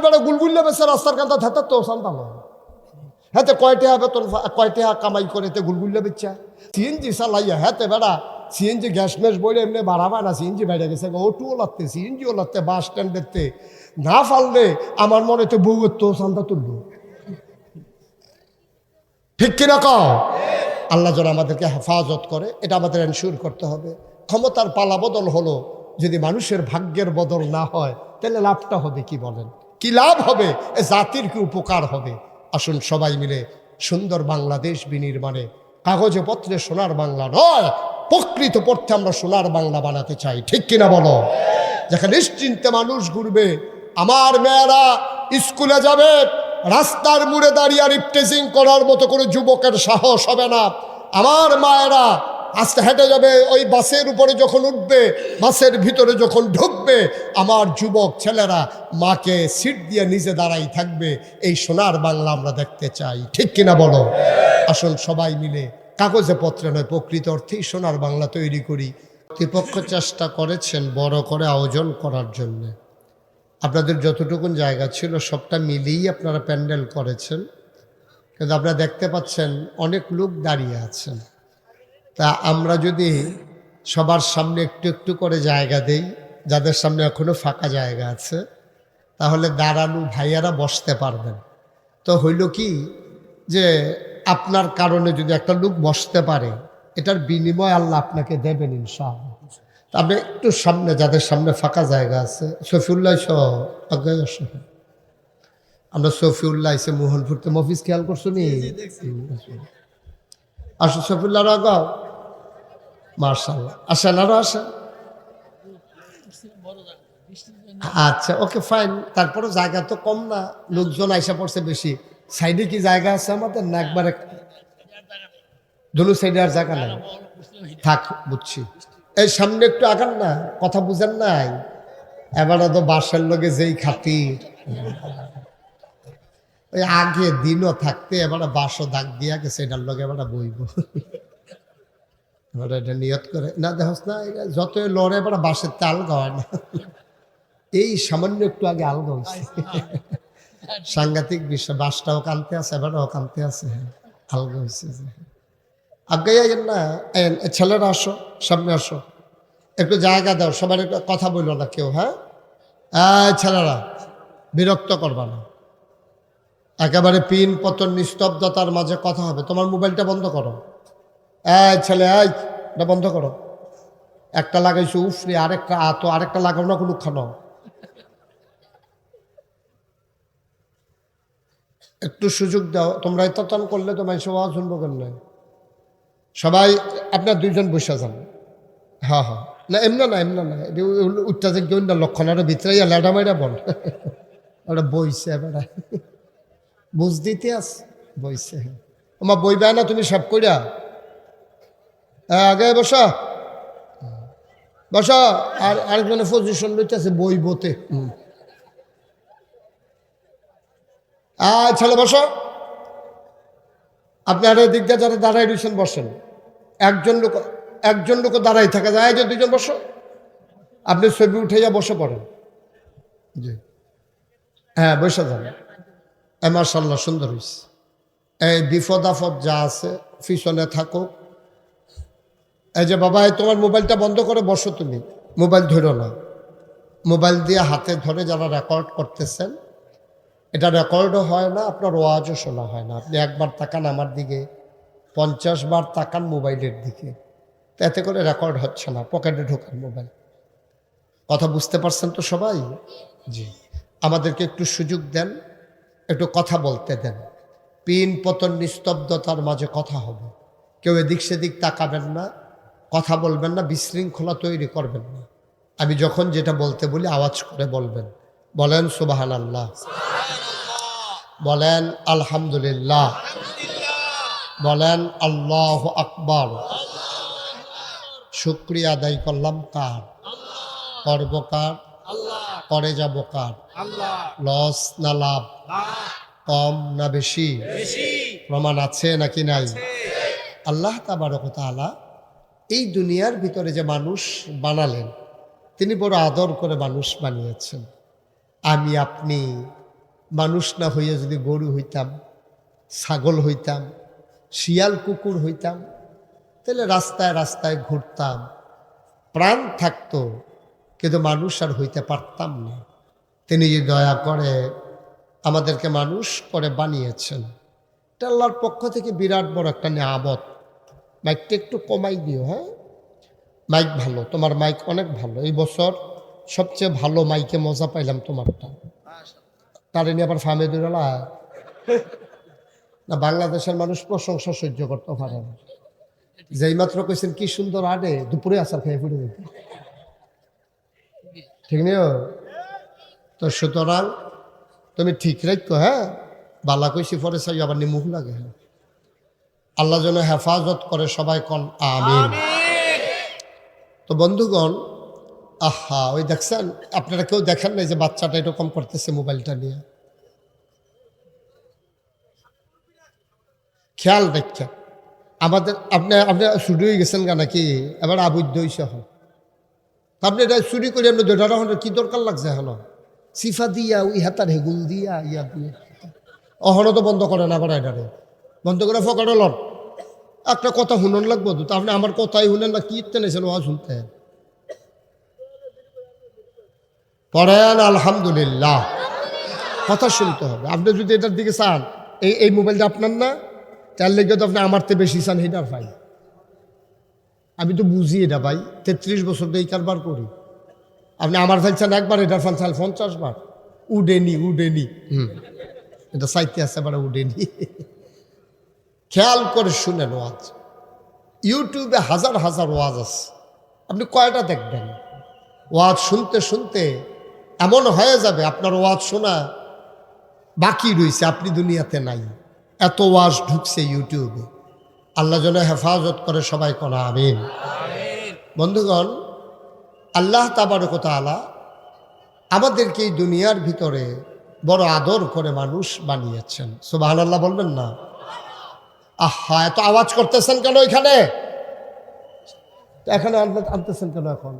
বেড়া গুলগুল্লা বেছে রাস্তার কান্তা থাকার তো শান্তা নয়। হাতে কয়টা বেতন কয়টা কামাই করে তে গুলগুল্লা বেচা সিএনজি চালাইয়া হাতে বেড়া সিএনজি গ্যাস ম্যাস বলে এমনি বাড়াবায় না, সিএনজি বেড়ে গেছে, ওটুও লাগতে সিএনজিও লাগতে বাস স্ট্যান্ড দেখতে না ফাললে আমার মনে তো বউয়ের তো শান্তা তুললো। ঠিক কিনা কও? আল্লাহ যেন আমাদেরকে হেফাজত করে, এটা আমাদের এনশিওর করতে হবে। ক্ষমতার পালা বদল হলো, যদি মানুষের ভাগ্যের বদল না হয় তাহলে লাভটা হবে কি বলেন? কি লাভ হবে? এ জাতির কি উপকার হবে? আসুন সবাই মিলে সুন্দর বাংলাদেশ বিনির্মাণে কাগজে পত্রে সোনার বাংলা নয়, প্রকৃত পক্ষে আমরা সোনার বাংলা বানাতে চাই। ঠিক কিনা বলো? যেখানে নিশ্চিন্তে মানুষ ঘুরবে, আমার মেয়েরা স্কুলে যাবে, রাস্তার মুড়ে দাঁড়িয়ে রিপটেজিং করার মতো কোনো যুবকের সাহস হবে না। আমার মায়েরা আস্তে হেঁটে যাবে, ওই বাসের উপরে যখন উঠবে, বাসের ভিতরে যখন ঢুকবে, আমার যুবক ছেলেরা মাকে সিট দিয়ে নিজে দাঁড়াই থাকবে। এই সোনার বাংলা আমরা দেখতে চাই। ঠিক কিনা বলো? আসুন সবাই মিলে কাগজে পত্রে নয়, প্রকৃত অর্থেই সোনার বাংলা তৈরি করি। কর্তৃপক্ষ চেষ্টা করেছেন বড় করে আয়োজন করার জন্য। আপনাদের যতটুকুন জায়গা ছিল সবটা মিলিয়েই আপনারা প্যান্ডেল করেছেন, কিন্তু আপনারা দেখতে পাচ্ছেন অনেক লোক দাঁড়িয়ে আছেন। তা আমরা যদি সবার সামনে একটু একটু করে জায়গা দেই, যাদের সামনে এখনো ফাঁকা জায়গা আছে, তাহলে দাঁড়ানো ভাইয়ারা বসতে পারবেন। তো হইল কি যে আপনার কারণে যদি একটা লোক বসতে পারে, এটার বিনিময় আল্লাহ আপনাকে দেবেন ইনশাআল্লাহ। আপনি একটু সামনে, যাদের সামনে ফাঁকা জায়গা আছে, শফিউল্লাহ সহ আগে আসো। আমরা শফিউল্লাহ এসে মোহনপুরতে মফিজ খেয়াল করছো নি? আসো শফিউল্লাহ আগাও। মার্শাল্লাহ, আসেন আরো আসেন। আচ্ছা ওকে ফাইন, তারপরে জায়গা তো কম না, লোকজন আইসা পড়ছে বেশি। সাইডে কি জায়গা আছে আমাদের না একবারে দুটো সাইডে আর জায়গা নাই? থাক, বুঝছি। এই সামনে একটু আগান না, কথা বুঝেন নাই? এবারে তো বাসের লোকে যেই খাতির, ওই আগে দিনও থাকতে এবারে বাসও দাগ দিয়া গেছে, এটার লোক এবারে বইব। এবারে এটা নিয়ত করে না, দেখোস না যতই লড়ে এবারে বাসের তে আলগা হয় না। এই সামান্য একটু আগে আলগা হয়েছে। সাংঘাতিক বিষয়, বাসটাও কানতে আছে, এবারেও কানতে আছে, আলগা হয়েছে। আগে না, ছেলেরা আসো, সামনে আসো, একটু জায়গা দাও, সবার একটু কথা বললো না কেউ। হ্যাঁ ছেলেরা, বিরক্ত করবা না, একেবারে পিন পতন নিস্তব্ধতার মাঝে কথা হবে। তোমার মোবাইলটা বন্ধ করো। ছেলে এটা বন্ধ করো। একটা লাগাইছো উফরে, আরেকটা তো আরেকটা লাগাও না কোনো খানো। একটু সুযোগ দাও, তোমরা এতন করলে তো মানুষ আওয়াজ শুনবো করলে। সবাই আপনার দুইজন বসে যান। হ্যাঁ হ্যাঁ, না এমনা না, এমনা না, উঠটা যে কেউ না, লক্ষণ আরো ভিতরে লেডা মাইরা বল। ওটা বইছে এবারে, বুঝ দিতে আস বইছে। আমার বইবে না, তুমি সব কইরা আগে বসা বসা। আর আরেকজনের পজিশন লইতেছে বই বতে। ছেলে বসো। আপনার দিক দিয়ে যারা দাঁড়াই রয়েছেন বসেন। একজন লোক দাঁড়াই থাকা যায়, যে দুজন বসো। আপনি ছবি উঠাইয়া বসে পড়েন। জি হ্যাঁ, বসে যান। মাশাআল্লাহ, সুন্দর হয়েছে। এই বিপদ আপদ যা আছে পিছনে থাকুক। এই যে বাবা, তোমার মোবাইলটা বন্ধ করে বসো, তুমি মোবাইল ধরো না। মোবাইল দিয়ে হাতে ধরে যারা রেকর্ড করতেছেন, এটা রেকর্ডও হয় না, আপনার ওয়াজও শোনা হয় না। আপনি একবার তাকান আমার দিকে, 50 বার তাকান মোবাইলের দিকে, এতে করে রেকর্ড হচ্ছে না। পকেটে ঢোকান মোবাইল। কথা বুঝতে পারছেন তো সবাই? জি, আমাদেরকে একটু সুযোগ দেন, একটু কথা বলতে দেন। পিন পতন নিস্তব্ধতার মাঝে কথা হবে। কেউ এদিক সেদিক তাকাবেন না, কথা বলবেন না, বিশৃঙ্খলা তৈরি করবেন না। আমি যখন যেটা বলতে বলি আওয়াজ করে বলবেন। বলেন সুবহানাল্লাহ, বলেন আলহামদুলিল্লাহ, বলেন আল্লাহু আকবার। শুকরিয়া আদায় করলাম কার? করব কার? করে যাব কার? লস না লাভ? কম না বেশি? প্রমাণ আছে নাকি নাই? আল্লাহ তাবারক ওয়া তাআলা এই দুনিয়ার ভিতরে যে মানুষ বানালেন, তিনি বড় আদর করে মানুষ বানিয়েছেন। আমি আপনি মানুষ না হইয়া যদি গরু হইতাম, ছাগল হইতাম, শিয়াল কুকুর হইতাম, তাহলে রাস্তায় রাস্তায় ঘুরতাম, প্রাণ থাকতো, কিন্তু মানুষ আর হইতে পারতাম না। তিনি যে দয়া করে আমাদেরকে মানুষ করে বানিয়েছেন, এটা আল্লাহর পক্ষ থেকে বিরাট বড় একটা নিয়ামত। মাইকটা একটু কমাই দিও, হ্যাঁ? মাইক ভালো, তোমার মাইক অনেক ভালো। এই বছর সবচেয়ে ভালো মাইকে মজা পাইলাম তোমারটা। তারে নিয়ে আবার ফামে দৌড়ালা না? বাংলাদেশের মানুষ প্রশংসা সহ্য করতে পারে না। যেই মাত্র কইছেন কি সুন্দর আডে, দুপুরে আসার খেয়ে ফুটে দিত, ঠিক নিও তো। সুতরাং তুমি ঠিক রাখো, হ্যাঁ? বালা কইছি পরে চাই আবার নিমুখ লাগে। আল্লাহ যেন হেফাজত করে, সবাই কন আমিন। তো বন্ধুগণ, আহা, ওই দেখছেন, আপনারা কেউ দেখেন নাই যে বাচ্চাটা এরকম করতেছে মোবাইলটা নিয়ে? খেয়াল রাখা আমাদের। আপনি চুরি হয়ে গেছেন গা নাকি? এবার আবদ্ধ হয়েছে হন, আপনি এটা চুরি করে আপনি দুটা হন, কি দরকার লাগছে এখন? সিফা দিয়া ওই হাতার হেগুল দিয়া ইয়া দিয়ে অহনো তো বন্ধ করে না, আবার এটারে বন্ধ করে ফকারে লন। একটা কথা শুনন লাগবো তো, আপনি আমার কথাই শুনেন না, কি টেনেছেন ওয়া শুনতে? পড়েন আলহামদুলিল্লাহ। কথা শুনতে হবে। আপনি যদি এটার দিকে চান, এই মোবাইলটা আপনার না, তার লেগে তো আপনি আমার থেকে বেশি চান, সেটার ভাই। আমি তো বুঝি এটা ভাই, 33 বছর দিয়ে এই কারবার করি। আপনি আমার ফেলছেন একবার, এটার ফেলছেন 50 বার। উডেনি উডেনি, এটা চাইতে আছে এবার উডেনি। খেয়াল করে শুনেন ওয়াজ। ইউটিউবে হাজার হাজার ওয়াজ আছে, আপনি কয়টা দেখবেন? ওয়াজ শুনতে শুনতে এমন হয়ে যাবে আপনার ওয়াজ শোনা বাকি রয়েছে, আপনি দুনিয়াতে নাই। এত ওয়াজ ঢুকছে ইউটিউবে। আল্লাহ যেন হেফাজত করে, সবাই কোন আমিন। বন্ধুগণ, আল্লাহ তাবারক ওয়া তাআলা আমাদেরকে এই দুনিয়ার ভিতরে বড় আদর করে মানুষ বানিয়েছেন। সুবহানাল্লাহ বলবেন না? আহা, এত আওয়াজ করতেছেন কেন এখানে? এখানে আনতেছেন কেন এখন?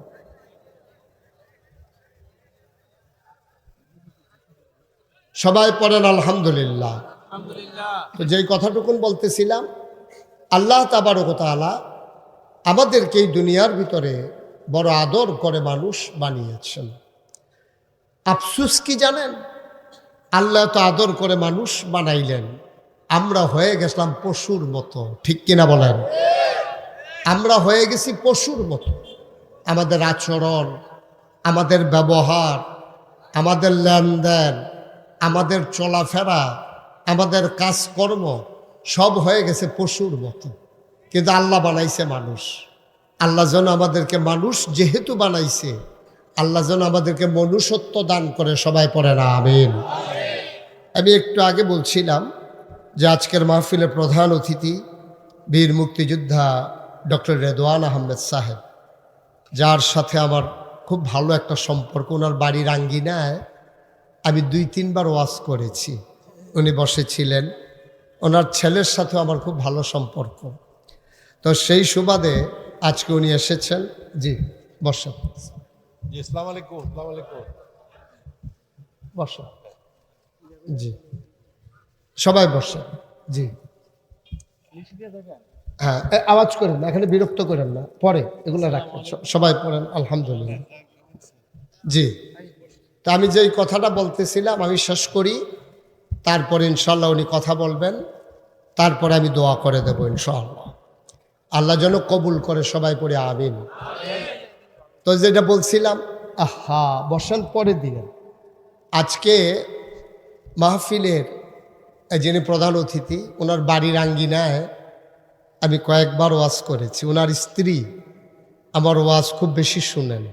সবাই পড়েন আলহামদুলিল্লাহ। তো যেই কথাটুকুন বলতেছিলাম, আল্লাহ তাবারক ওয়া তাআলা আমাদেরকে এই দুনিয়ার ভিতরে বড় আদর করে মানুষ বানিয়েছেন। আফসুস কি জানেন? আল্লাহ তো আদর করে মানুষ বানাইলেন, আমরা হয়ে গেছিলাম পশুর মতো। ঠিক কিনা বলেন? আমরা হয়ে গেছি পশুর মতো। আমাদের আচরণ, আমাদের ব্যবহার, আমাদের লেনদেন, আমাদের চলাফেরা, আমাদের কাজকর্ম সব হয়ে গেছে পশুর মতো। কিন্তু আল্লাহ বানাইছে মানুষ। আল্লাহ যেন আমাদেরকে মানুষ যেহেতু বানাইছে, আল্লাহ যেন আমাদেরকে মনুষ্যত্ব দান করে, সবাই পড়ে না আমিন। আমি একটু আগে বলছিলাম যে আজকের মাহফিলের প্রধান অতিথি বীর মুক্তিযোদ্ধা ডক্টর রেদওয়ান আহমেদ সাহেব, যার সাথে আমার খুব ভালো একটা সম্পর্ক। ওনার বাড়ির আঙ্গিনায় আমি 2-3 বার ওয়াজ করেছি, উনি বসেছিলেন। ওনার ছেলের সাথেও আমার খুব ভালো সম্পর্ক। তো সেই সুবাদে আজকে উনি এসেছেন। জি বসেন। জি, আসসালামু আলাইকুম। আসসালামু আলাইকুম। বসেন। জি সবাই বসেন। জি হ্যাঁ, আওয়াজ করেন না, এখানে বিরক্ত করেন না, পরে এগুলো রাখবেন। সবাই পড়েন আলহামদুলিল্লাহ। জি, তা আমি যেই কথাটা বলতেছিলাম আমি শেষ করি, তারপরে ইনশাল্লাহ উনি কথা বলবেন, তারপরে আমি দোয়া করে দেবো ইনশাআল্লাহ। আল্লাহ যেন কবুল করে, সবাই পড়ে আমিন। তো যেটা বলছিলাম, আহা বসেন, পরে দিলেন। আজকে মাহফিলের যিনি প্রধান অতিথি, ওনার বাড়ির আঙ্গিনায় আমি কয়েকবার ওয়াজ করেছি। ওনার স্ত্রী আমার ওয়াজ খুব বেশি শুনেন,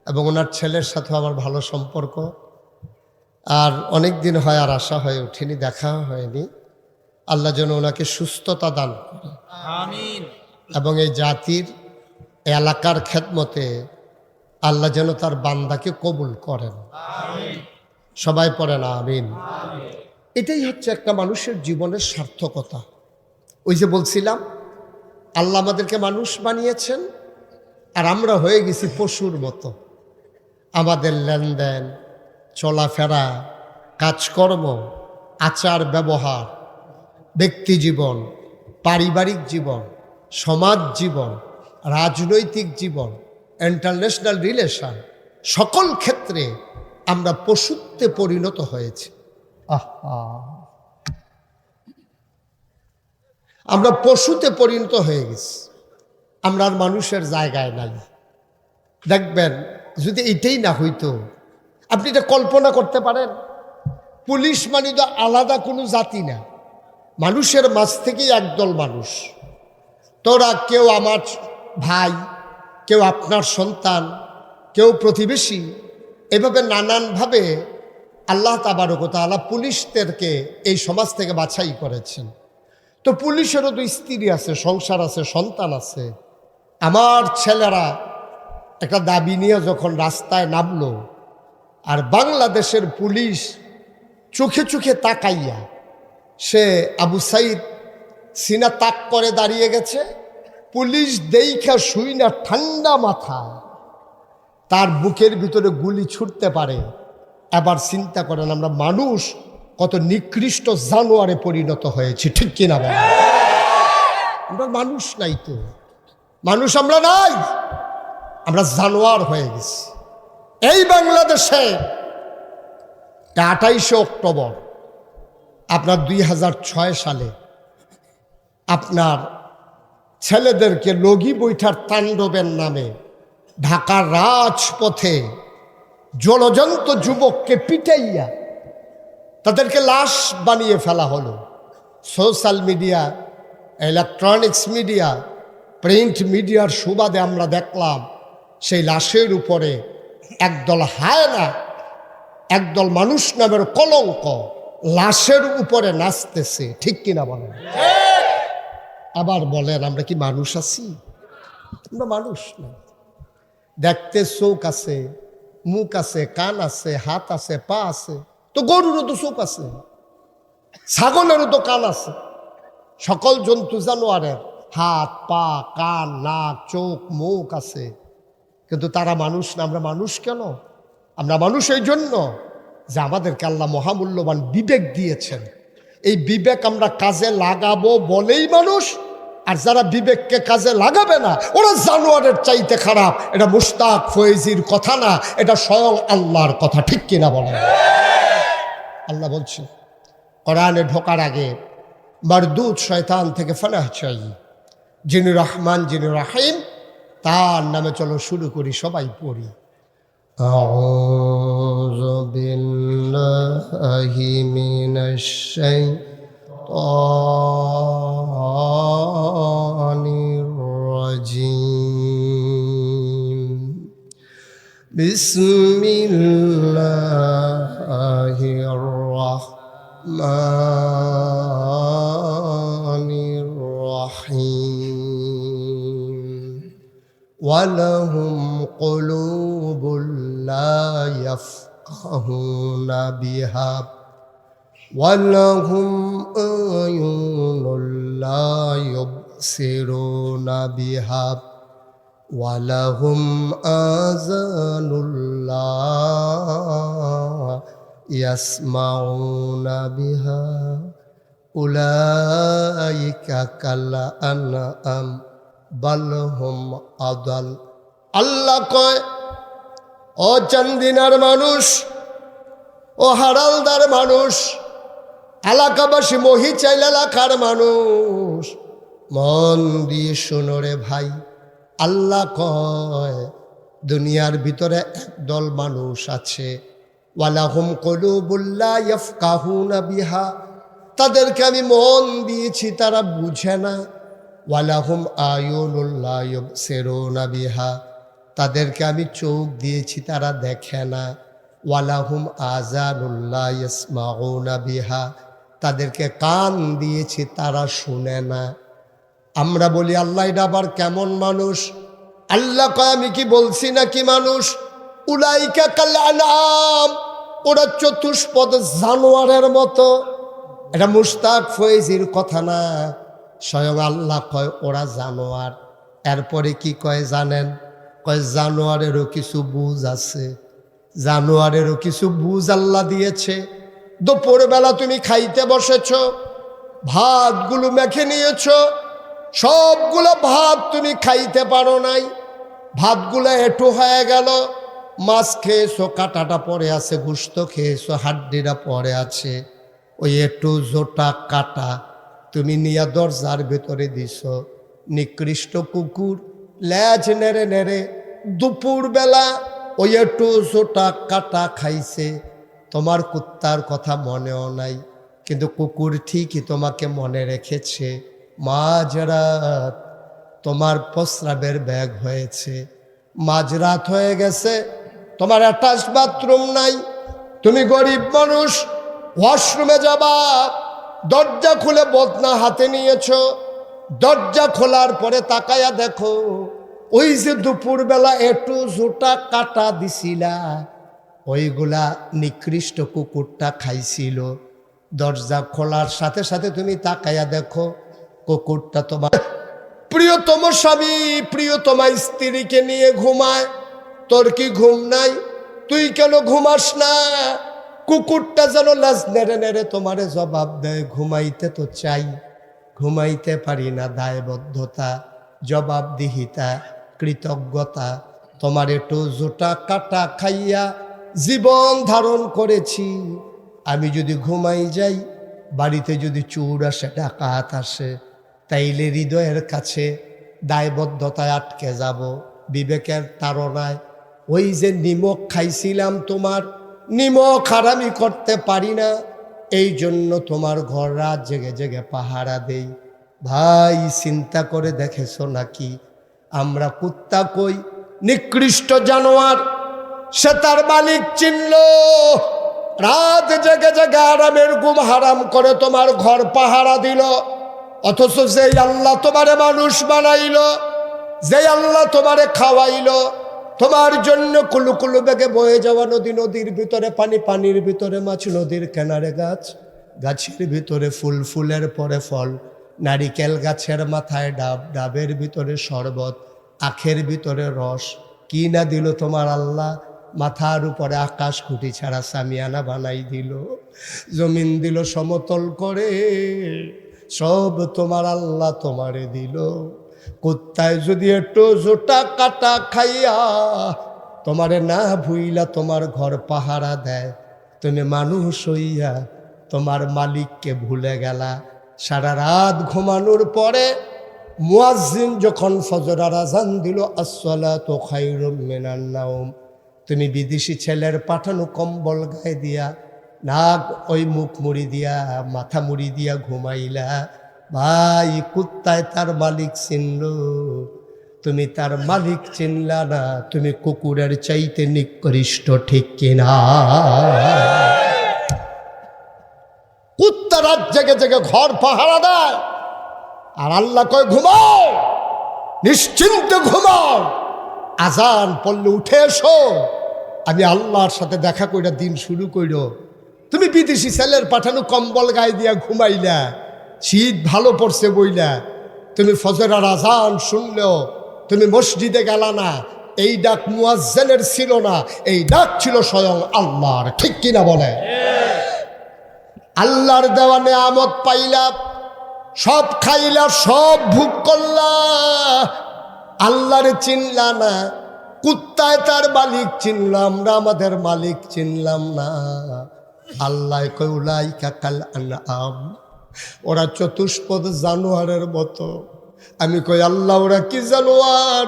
এবং ওনার ছেলের সাথে আমার ভালো সম্পর্ক। আর অনেক দিন হয় আর আশা হয়ে ওঠেনি, দেখা হয়নি। আল্লাহ যেন ওনাকে সুস্থতা দান করে, আমিন। এবং এই জাতির এলাকার খেদমতে আল্লাহ যেন তার বান্দাকে কবুল করেন। সবাই পড়েন আমিন। এটাই হচ্ছে একটা মানুষের জীবনের সার্থকতা। ওই যে বলছিলাম, আল্লাহ আমাদেরকে মানুষ বানিয়েছেন, আর আমরা হয়ে গেছি পশুর মতো। আমাদের লেনদেন, চলাফেরা, কাজকর্ম, আচার ব্যবহার, ব্যক্তি জীবন, পারিবারিক জীবন, সমাজ জীবন, রাজনৈতিক জীবন, ইন্টারন্যাশনাল রিলেশন, সকল ক্ষেত্রে আমরা পশুত্বে পরিণত হয়েছি। আহা, আমরা পশুতে পরিণত হয়ে গেছি। আমরা আর মানুষের জায়গায় নাই। দেখবেন যদি এটাই না হইতো, আপনি এটা কল্পনা করতে পারেন, পুলিশ মানে তো আলাদা কোনো জাতি না, মানুষের মাঝ থেকেই একদল মানুষ। তোরা কেউ আমার ভাই, কেউ আপনার সন্তান, কেউ প্রতিবেশী, এভাবে নানানভাবে আল্লাহ তাবারক ওয়া তাআলা পুলিশদেরকে এই সমাজ থেকে বাছাই করেছেন। তো পুলিশেরও তো স্ত্রী আছে, সংসার আছে, সন্তান আছে। আমার ছেলেরা একটা দাবি নিয়ে যখন রাস্তায় নামলো, আর বাংলাদেশের পুলিশ চোখে চোখে তাকাইয়া, সে আবু সাইদ সিনা তাক করে দাঁড়িয়ে গেছে, পুলিশ দেইখা শুই না ঠান্ডা মাথা তার বুকের ভিতরে গুলি ছুটতে পারে। এবার চিন্তা করেন আমরা মানুষ কত নিকৃষ্ট জানোয়ারে পরিণত হয়েছি, ঠিক কিনা বলেন? আমরা মানুষ নাই তো, মানুষ আমরা নাই, আমরা জানোয়ার হয়ে গেছি। এই বাংলাদেশে 28 অক্টোবর আপনার 2006 সালে আপনার ছেলেদেরকে লগি বৈঠার তাণ্ডবের নামে ঢাকার রাজপথে জলজন্ত যুবককে পিটাইয়া তাদেরকে লাশ বানিয়ে ফেলা হলো। Social media, electronics media, print মিডিয়ার সুবাদে আমরা দেখলাম সেই লাশের উপরে একদল হায়না, একদল মানুষ নামের কলঙ্ক লাশের উপরে নাচতেছে, ঠিক কিনা বলেন? আবার বলেন আমরা কি মানুষ আছি? আমরা মানুষ না। দেখতে চোখ আছে, মুখ আছে, কান আছে, হাত আছে, পা আছে, তো গরুরও তো চোখ আছে, ছাগলেরও তো কান আছে, সকল জন্তু জানোয়ারের হাত, পা, কান, নাক, চোখ, মুখ আছে, কিন্তু তারা মানুষ না। আমরা মানুষ কেন? আমরা মানুষ এই জন্য যে আমাদেরকে আল্লাহ মহামূল্যবান বিবেক দিয়েছেন। এই বিবেক আমরা কাজে লাগাবো বলেই মানুষ, আর যারা বিবেককে কাজে লাগাবে না ওরা জানোয়ারের চাইতে খারাপ। এটা মুশতাক ফয়েজির কথা না, এটা স্বয়ং আল্লাহর কথা, ঠিক কিনা বলেন? আল্লাহ বলছে কোরআনে ঢোকার আগে মারদুদ শয়তান থেকে ফানাহ চাই, যিনি রহমান, যিনি রাহিম, তার নামে চলো শুরু করি, সবাই পড়ি। আউযু বিল্লাহি মিনাশ শাইতানির রাজিম। বিসমিল্লাহির রাহমানির রাহিম। ওয়ালাহুম কুলুবুল লা ইয়াফকাহুনা বিহা ওয়ালাহুম আয়ুনুল লা ইউবসিরুনা বিহা ওয়ালাহুম আযানুল লা ইয়াসমাউনা বিহা উলাইকা কাল আনআম বাল হুম আদাল। আল্লাহ কয়, ও চান্দিনার মানুষ, ও হারালদার মানুষ, এলাকাবাসী, মহিচাইল এলাকার মানুষ, মন দিয়ে শোনো রে ভাই। আল্লাহ কয় দুনিয়ার ভিতরে একদল মানুষ আছে, ওয়ালাহুম কুলুবুল লা ইয়াফকাহুনা বিহা, তাদেরকে আমি মন দিয়েছি তারা বুঝে না। ওয়ালাহুম আয়ুনুল লা ইউবসিরুনা বিহা, তাদেরকে আমি চোখ দিয়েছি তারা দেখে না। ওয়ালাহুম আযানুল লা ইয়াসমাউনা বিহা, তাদেরকে কান দিয়েছি তারা শুনে না। আমরা বলি আল্লাহ এটা আবার কেমন মানুষ? আল্লাহ কয় আমি কি বলছি নাকি মানুষ? উলাইকা কাল আনআম, ওরা চতুষ্পদ জানোয়ারের মতো। এটা মুশতাক ফয়েজির কথা না, স্বয়ং আল্লাহ কয় ওরা জানোয়ার। এরপরে কি কয় জানেন? কয় জানোয়ারেরও কিছু বুঝ আছে, জানোয়ারেরও কিছু বুঝ আল্লাহ দিয়েছে। দুপুরবেলা তুমি খাইতে বসেছ, ভাতগুলো মেখে নিয়েছ, সবগুলো ভাত তুমি খাইতে পারো নাই, ভাতগুলো এঁটো হয়ে গেল। মাছ খেয়েছো, কাঁটাটা পড়ে আছে, গোশত খেয়েছো, হাড্ডিটা পড়ে আছে, ওই একটু জোটা কাটা তুমি নিয়ে দরজার ভেতরে দিছ। নিকৃষ্ট কুকুর ল্যাজ নেড়ে নেড়ে দুপুরবেলা ওই একটু জোটা কাটা খাইছে। তোমার কুত্তার কথা মনেও নাই, কিন্তু কুকুর ঠিকই তোমাকে মনে রেখেছে। মাঝরাত তোমার প্রস্রাবের ব্যাগ হয়েছে, মাঝরাত হয়ে গেছে, তোমার অ্যাটাচ বাথরুম নাই, তুমি গরিব মানুষ, ওয়াশরুমে যাবা, দরজা খুলে বদনা হাতে নিয়েছ। দরজা খোলার পরে তাকায়া দেখো ওই যে দুপুরবেলা একটু জোটা কাটা দিছিলা, ওইগুলা নিকৃষ্ট কুকুরটা খাইছিল। দরজা খোলার সাথে সাথে তুমি তাকায়া দেখো কুকুরটা তোমার প্রিয়তম স্বামী, প্রিয়তমা স্ত্রীকে নিয়ে ঘুমায়। তোর কি ঘুম নাই? তুই কেন ঘুমাস না? কুকুরটা যেন লাজ নেড়ে নেড়ে তোমারে জবাব দেয়, ঘুমাইতে তো চাই, ঘুমাইতে পারি না। দায়বদ্ধতা, জবাবদিহিতা, কৃতজ্ঞতা, তোমার একটু জোটা কাটা খাইয়া জীবন ধারণ করেছি। আমি যদি ঘুমাই যাই, বাড়িতে যদি চোর আসে, ডাকাত আসে, তাইলে হৃদয়ের কাছে দায়বদ্ধতায় আটকে যাব, বিবেকের তাড়নায়। ওই যে নিমক খাইছিলাম, তোমার নিমক হারামি করতে পারি না, এই জন্য তোমার ঘর রাত জেগে জেগে পাহারা দেই। ভাই, চিন্তা করে দেখেছো নাকি আমরা কুত্তা কই নিকৃষ্ট জানোয়ার, সে তার মালিক চিনল, রাত জেগে জেগে আরামের ঘুম হারাম করে তোমার ঘর পাহারা দিল। অথচ যে আল্লাহ তোমারে মানুষ বানাইল, যে আল্লাহ তোমারে খাওয়াইল, তোমার জন্য কুলু কুলু বেগে বয়ে যাওয়া নদী, নদীর ভিতরে পানি, পানির ভিতরে মাছ, নদীর কিনারে গাছ, গাছের ভিতরে ফুল, ফুলের পরে ফল, নারিকেল গাছের মাথায় ডাব, ডাবের ভিতরে শরবত, আখের ভিতরে রস, কি না দিল তোমার আল্লাহ? মাথার উপরে আকাশ খুঁটি ছাড়া সামিয়ানা বানাই দিল, জমিন দিল সমতল করে, সব তোমার আল্লাহ তোমারে দিল। কুত্তায় যদি একটু জোটা কাটা খাইয়া তোমারে না ভুইলা তোমার ঘর পাহারা দেয়, তুমি মানুষ হইয়া তোমার মালিককে ভুলে গেলা। সারা রাত ঘুমানোর পরে মুয়াজ্জিন যখন ফজরের আযান দিল, আসসালাতু খায়রুম মিনান নাওম, তুমি বিদেশি ছেলের পাঠানো কম্বল গায়ে দিয়া, নাক ওই মুখ মুড়ি দিয়া, মাথা মুড়ি দিয়া ঘুমাইলা। ভাই, কুত্তায় তার মালিক চিনল, তুমি তার মালিক চিনলা না, তুমি কুকুরের চাইতে নিকৃষ্ট, ঠিক কিনা? কুত্তা রাত জেগে জেগে ঘর পাহারা দেয়, আর আল্লাহ কয় ঘুমাও, নিশ্চিন্তে ঘুমাও, আজান পড়লে উঠে এসো, আমি আল্লাহর সাথে দেখা কইরা দিন শুরু কইর। তুমি বিদেশি ছেলের পাঠানো কম্বল গায়ে দিয়া ঘুমাইলা, শীত ভালো পড়ছে বইলা, তুমি ফজরের আজান শুনলেও তুমি মসজিদে গেলা না, এই ডাক মুয়াজ্জিনের ছিল না, এই ডাক ছিল স্বয়ং আল্লাহর, ঠিক কিনা বলে? আল্লাহর দেওয়া নেয়ামত পাইলা, সব খাইলা, সব ভোগ করলা, আল্লাহরে চিনলা না। কুত্তায় তার মালিক চিনল, আমরা আমাদের মালিক চিনলাম না। আল্লাহ কয় উলাইকা কাল আনআম, ওরা চতুষ্পদ জানোয়ারের মতো। আমি কই আল্লাহ ওরা কি জানোয়ার?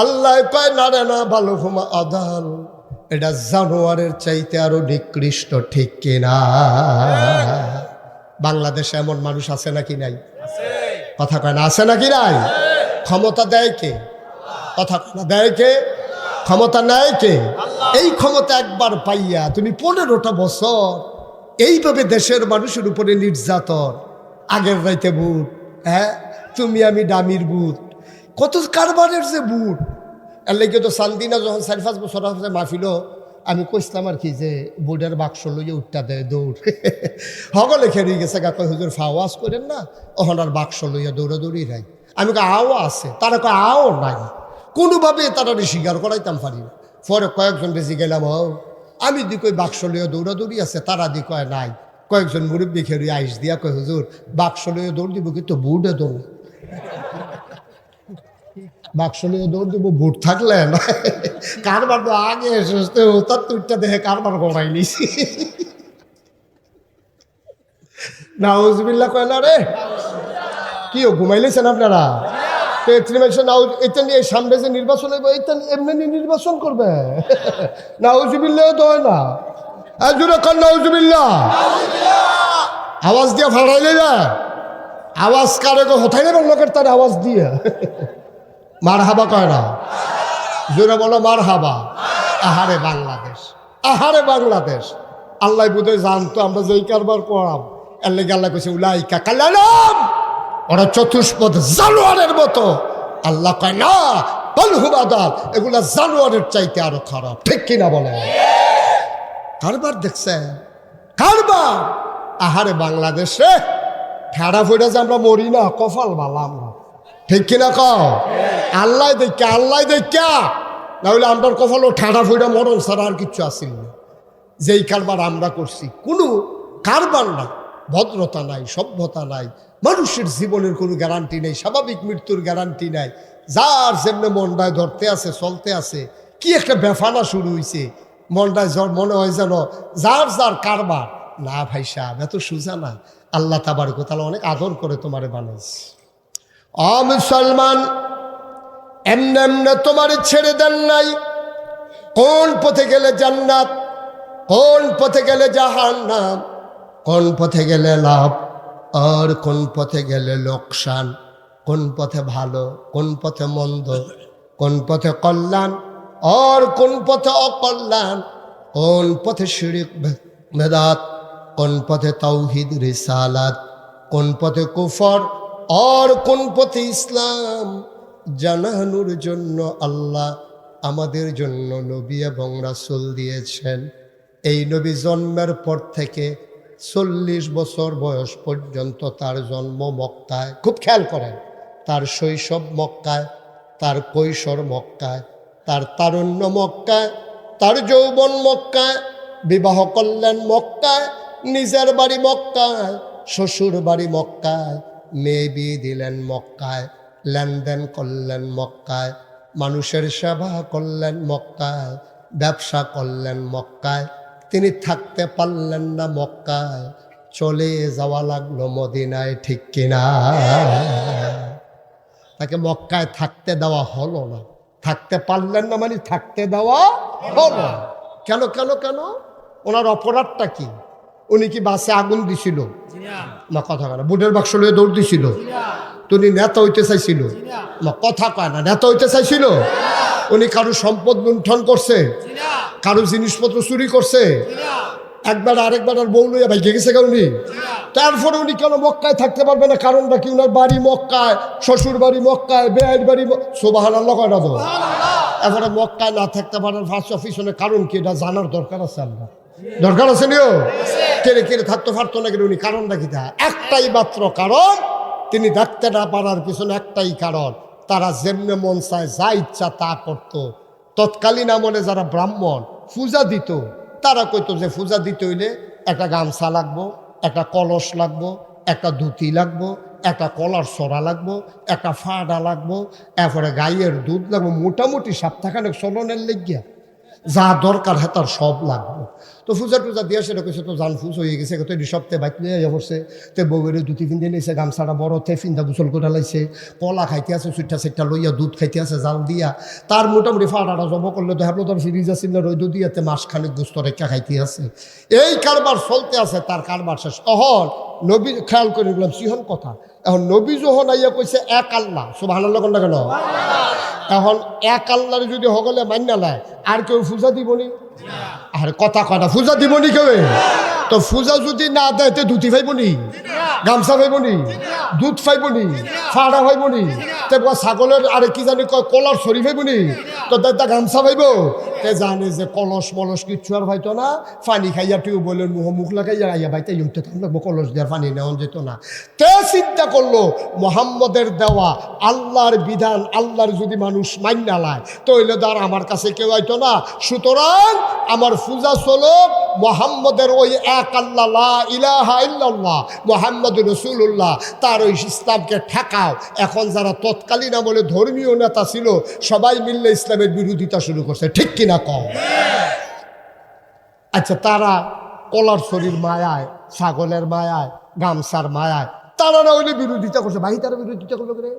আল্লাহ কয় না রে না, ভালো ঘুমা আদাল, এটা জানোয়ারের চাইতে আরো নিকৃষ্ট, ঠিক কিনা? বাংলাদেশে এমন মানুষ আছে নাকি নাই? কথা কয় না, আছে নাকি নাই? ক্ষমতা দেয় কে? কথা কয় না, দেয় কে? ক্ষমতা নেয় কে? এই ক্ষমতা একবার পাইয়া তুমি 15টা বছর এইভাবে দেশের মানুষের উপরে নির্যাতন। আগের রাইতে বুট, হ্যাঁ তুমি আমি ডামির বুট, কত কারবারের যে বুট। এর লেগে তো সান্দিনা যখন 4-5 বছর মাহফিল, আমি কইসলাম আর কি যে বুটের বাক্স লইয়ে উঠটা দেয় দৌড়। হগলে খেয়ে গেছে, গা কয় হুজুর ফাওয়াজ করেন না, ওখান আর বাক্স লইয়া দৌড়াদৌড়ি নাই। আমি কই আও আছে, তারা কয় আও নাই, কোনোভাবে তারা স্বীকার করাইতাম পারি না। পরে কয়েকজন বেশি গেলাম, আমি দি কই বাক্স লইয়া দৌড়াদৌড়ি আছে, তারা দি কয় নাই। কয়েকজন মুরব্বী খেয়ে আইস দিয়া কয় হুজুর বাক্স লইয়া দৌড় দিব কিন্তু বুটে দৌড়, বাক্স লইয়া দৌড় দিব বুট থাকলে না। কারবার তো আগে এসে ওটার তুইটা দেখে কারবার গড়াই নিছি। নাউজুবিল্লাহ কয় না রে, কি ঘুমাইলেছেন আপনারা? তো এটা নিয়ে সামনে যে নির্বাচন হইব এটা এমনি নির্বাচন করবে? নাউজুবিল্লাহ তো হয় না। জুড়ে কর নাউজুবিল্লাহ, আওয়াজ দিয়ে ফাড়াইলে না, আওয়াজ কারে হঠাই নেবেন লোকের তার আওয়াজ দিয়ে মার হাবা কয় না, জোরে বলো মার হাবা। আহারে বাংলাদেশ, আহারে বাংলাদেশ। আল্লাহ বোধহয় জানতো আমরা যেই কারবার করাম, এর লেগে আল্লাহ কইছে উলাইকা কাল্লাম, ওরা চতুষ্পদ জানোয়ারের মতো। আল্লাহ কয় না বলহুবাদাল, এগুলা জানোয়ারের চাইতে আরো খারাপ। ঠিক কিনা বলে? কারবার দেখছেন কারবার। আহারে বাংলাদেশে ঠেড়া ফুটা যে আমরা মরি না, কপাল বালা আমরা। ঠিক কিনা কও? আল্লাহ দেখা, আল্লাহ দেখা, না হলে আমরার কপালও ঠেড়া ফুটা মরণ ছাড়া আর কিচ্ছু আসিল না। যেই কারবার আমরা করছি কোনো কারবার না, ভদ্রতা নাই, সভ্যতা নাই, মানুষের জীবনের কোনো গ্যারান্টি নেই, স্বাভাবিক মৃত্যুর গ্যারান্টি নাই। যার যেমনি মনটায় ধরতে আছে চলতে আছে, কি একটা বেফানা শুরু হয়েছে মনটায়, মনে হয় যেন যার যার কারবার। না ভাই সাহেব, এত সোজা না। আল্লাহ তাবারক ওয়া তাআলা অনেক আদর করে তোমারে বানাইছে। মুসলমান, এমনে এমনে তোমারে ছেড়ে দেন নাই। কোন পথে গেলে জান্নাত, কোন পথে গেলে জাহান্নাম, কোন পথে গেলে লাভ আর কোন পথে গেলে লোকসান, কোন পথে ভালো কোন পথে মন্দ, কোন পথে কল্যাণ আর কোন পথে অকল্যাণ, কোন পথে শিরক বেদাত, কোন পথে তাওহীদ রিসালাত, কোন পথে কুফর আর কোন পথে ইসলাম জানানোর জন্য আল্লাহ আমাদের জন্য নবী এবং রাসূল দিয়েছেন। এই নবী জন্মের পর থেকে 40 বছর বয়স পর্যন্ত তার জন্ম মক্কায়। খুব খেয়াল করেন, তার শৈশব মক্কায়, তার কৈশোর মক্কায়, তার তারুণ্য মক্কায়, তার যৌবন মক্কায়, বিবাহ করলেন মক্কায়, নিজের বাড়ি মক্কায়, শ্বশুর বাড়ি মক্কায়, মেয়ে বিয়ে দিলেন মক্কায়, লেনদেন করলেন মক্কায়, মানুষের সেবা করলেন মক্কায়, ব্যবসা করলেন মক্কায়। তিনি থাকতে পারলেন না মক্কায়, চলে যাওয়া লাগলো মদিনায়। ঠিক কিনা? তাকে মক্কায় থাকতে দেওয়া হলো না। থাকতে পারলেন না মানে থাকতে দেওয়া হলো। কেন কেন কেন? ওনার অপরাধটা কি? উনি কি বাসে আগুন দিছিল না? কথা কয় না। বুটের বাক্স লইয়ে দৌড় দিছিল? উনি নেতা হইতে চাইছিল না? কথা কয় না। নেতা হইতে চাইছিল? উনি কারো সম্পদ লুণ্ঠন করছে? কারো জিনিসপত্র চুরি করছে? একবার আরেকবার আর বউ লইয়া ভাই গেছে কেন উনি? তারপরে উনি কেন মক্কায় থাকতে পারবে না? কারণটা কি? উনার বাড়ি মক্কায়, শ্বশুর বাড়ি মক্কায়, বেয়ের বাড়ি। সুবহানাল্লাহ কয় না তো? এবারে মক্কায় না থাকতে পারার ফার্স্ট অফিসনের কারণ কি? এটা জানার দরকার আছে। আমরা দরকার আছে নিও কেড়ে কেড়ে থাকতে পারতো না কেন উনি? কারণটা কি? তা একটাই মাত্র কারণ, তিনি থাকতে না পারার পিছনে একটাই কারণ, তারা যেমনে মন চায় যা ইচ্ছা তা করত। তৎকালীন আমলে যারা ব্রাহ্মণ পূজা দিত, তারা কইতো যে পূজা দিতে হইলে একটা গামছা লাগবো, একটা কলস লাগবো, একটা ধুতি লাগবো, একটা কলার সরা লাগবো, একটা ফাড়া লাগবো, এরপরে গাইয়ের দুধ লাগবো, মোটামুটি সপ্তাহখানেক চলনের লেগিয়া যা দরকার হ্যাঁ তার সব লাগবে। তো পূজা টুজা দিয়ে সেটা কইছে তো জান ফুস হয়ে গেছে, তো এই সপ্তাহে বাইক নিয়ে পড়ছে। তো বউয়ের ধুতি ফিন্দে নিয়েছে, গামছাটা বড় তে ফিন্দা গুসল করে লাইছে, কলা খাইতে আছে, চুট্টা সেটটা লইয়া দুধ খাইতে আছে জাল দিয়া। তার মোটামুটি ফাটাটা জব করলে তো হ্যাঁ তোর ফ্রিজ আছে না, রইদ দিয়াতে মাসখানেক গোস্ত রেখা খাইতে আছে। এই কারবার চলতে আছে, তার কারবার শেষ। অহন নবী খেয়াল করে গেলাম সিহন কথা। এখন নবী যখন আইয়া কইছে এক আল্লাহ, সুবহানাল্লাহ কোন না কেন? এখন এক আল্লাহর যদি হগলে মান্য লায় আর কেউ পূজা দিবনি? আর কথা কয়টা পূজা দিবনি কেউ? তো পূজা যদি না দেয় তো ধুতি ফাইবনি, গামছা ফাইবনি, দুধ ফাইবনি, ফাড়া ফাইবনি, তো ছাগলের আরে কি জানি কয় কলার ছড়ি ফাইবনি, তো দাদা গামছা ফাইব। তে জানে যে কলস মলস কিচ্ছু আর হয়তো না, পানি খাইয়া টিউবওয়েলের মুখ লাগাইয়া আইয়া ভাইতে ইউতে থাকবো, কলস দেওয়ার পানি নেওয়া যেত না। তে চিন্তা করলো মোহাম্মদের দেওয়া আল্লাহর বিধান, আল্লাহর যদি মানুষ মাইনা লায় তাহলে তো আর আমার কাছে কেউ হয়তো না। সুতরাং আমার পূজা চলো মোহাম্মদের ওই এক আল্লাহ, লা ইলাহা ইল্লাল্লাহ মুহাম্মাদুর রাসূলুল্লাহ, তার ওই ইসলামকে ঠেকাও। এখন যারা তৎকালীন আমলে ধর্মীয় নেতা ছিল সবাই মিললে ইসলামের বিরোধিতা শুরু করছে, ঠিক কিনা কম? আচ্ছা, তারা কলার শরীর মায়ায়, ছাগলের মায়ায়, গামছার মায়ায় তারা না হইলে বিরোধিতা করছে। বাহি তারা বিরোধিতা করলো করে,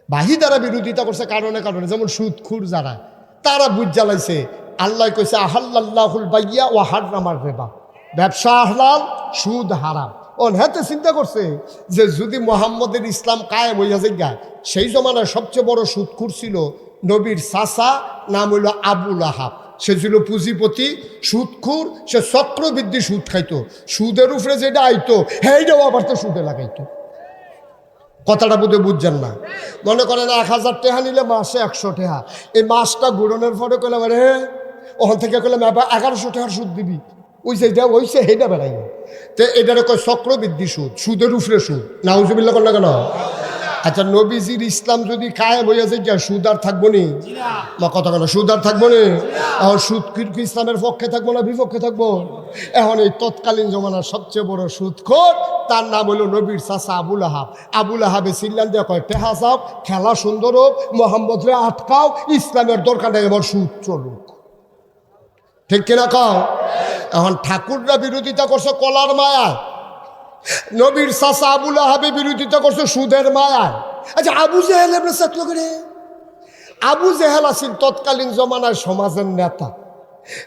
বাহি তারা বিরোধিতা করছে কারণে কারণে। যেমন সুদখুর যারা, তারা বুঝ জ্বালাইছে আল্লাহ কইছে আহাল্লাল্লাহুল বাইয়া ওয়া হাররামার রিবা, ব্যবসা হালাল, সুদ হারাম। হাতে চিন্তা করছে যে যদি মোহাম্মদের ইসলাম কায়েম হইয়া যায়, সেই জমানায় সবচেয়ে বড় সুদখুর ছিল নবীর চাচা, নাম হইল আবুল আহাব। সে ছিল পুঁজিপতি, সুদখুর, সে চক্রবৃদ্ধি সুদ খাইতো। সুদের উপরে যেটা আইতো সেইটাও আবার তো সুদে লাগাইতো। কথাটা বোধহয় বুঝছেন না। মনে করেন 1000 টাকা নিলে মাসে 100 টাকা, এই মাসটা ঘুরনের পরে কইলাম রে ওখান থেকে কইলাম 1100 টাকার সুদ দিবি, ওই যে ওইসে সেইটা বেড়াই। তো এটারে কয় চক্রবৃদ্ধি সুদ, সুদের উপরে সুদ। নাউজুবিল্লাহ করলে কেন? আচ্ছা, নবীজির ইসলাম যদি কায়েম হইয়া যায় সুদ আর থাকবো নি? কথা কেন, সুদ আর থাকবো নি? এখন সুদ কি ইসলামের পক্ষে থাকবো না বিপক্ষে থাকবো? এখন এই তৎকালীন জমানার সবচেয়ে বড় সুদখোর, তার নাম হলো নবীর চাচা আবুল আহাব। আবুল আহাবে চিল্লান দিয়ে কয় টেহা যাও, খেলা সুন্দর হোক, মোহাম্মদরে আটকাও, ইসলামের দরকার নেই, এবার সুদ চলুক। ঠিক কিনা কও? এখন ঠাকুররা বিরোধিতা করছে কলার মায়ায়, নবীর চাচা আবুল আহাবে বিরোধিতা করছে সুদের মায়ায়। আচ্ছা, আবু জেহেল আমরা চাকলো করে, আবু জেহেল আছেন তৎকালীন জমানায় সমাজের নেতা।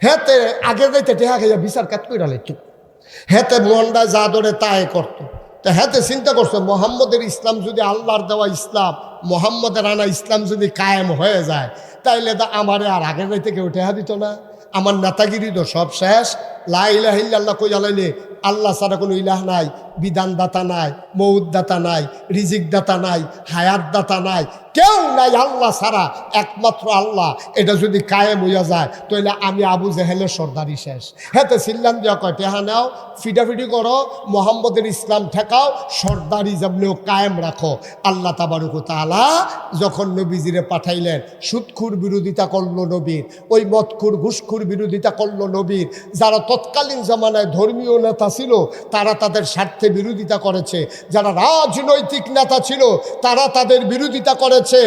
হেতে আগে যাইতে টেহা খাইয়া বিচার কাট করে লাইত, হেতে মন্ডা যা ধরে তাই করতো। তা হেতে চিন্তা করছে মোহাম্মদের ইসলাম যদি আল্লাহর দেওয়া ইসলাম, মোহাম্মদের আনা ইসলাম যদি কায়েম হয়ে যায়, তাইলে আমারে আর আগে যাইতে কেউ টেহা দিত না। আমার নেতাগিরি তো সব শেষ। লা ইলাহা ইল্লাল্লাহ কই জ্বালাইলে আল্লাহ ছাড়া কোনো ইলাহ নাই, বিধানদাতা নাই, মৌতদাতা নাই, রিজিক দাতা নাই, হায়াত দাতা নাই, কেউ নাই আল্লাহ ছাড়া, একমাত্র আল্লাহ। এটা যদি কায়েম হইয়া যায় তাহলে আমি আবু জেহেলের সর্দারি শেষ। হেতে চিল্লান দিয়া কয় টেহা নাও, ফিটাফিটি করো, মোহাম্মদের ইসলাম ঠেকাও, সর্দারি যেমনিও কায়েম রাখো। আল্লাহ তাবারক ওয়া তাআলা যখন নবীজিরে পাঠাইলেন, সুদখুর বিরোধিতা করলো নবীর, ওই মদখুর ঘুষখুর বিরোধিতা করলো নবীর। যারা তৎকালীন জামানায় ধর্মীয় নেতা ছিল তারা তাদের স্বার্থে বিরোধিতা করেছে, যারা রাজনৈতিক নেতা ছিল তারা তাদের বিরোধিতা করেছে।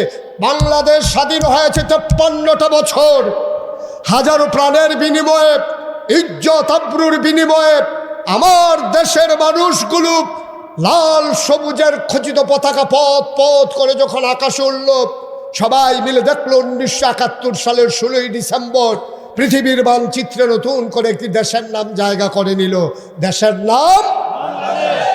বাংলাদেশ স্বাধীন হয়েছে 53টা বছর, হাজারো প্রাণের বিনিময়ে, ইজ্জত আবরুর বিনিময়ে আমার দেশের মানুষগুলো লাল সবুজের খচিত পতাকা পথ পথ করে যখন আকাশে উঠল, সবাই মিলে দেখলো 1971 সালের 16ই ডিসেম্বর পৃথিবীর মানচিত্রে নতুন করে একটি দেশের নাম জায়গা করে নিল। দেশের নাম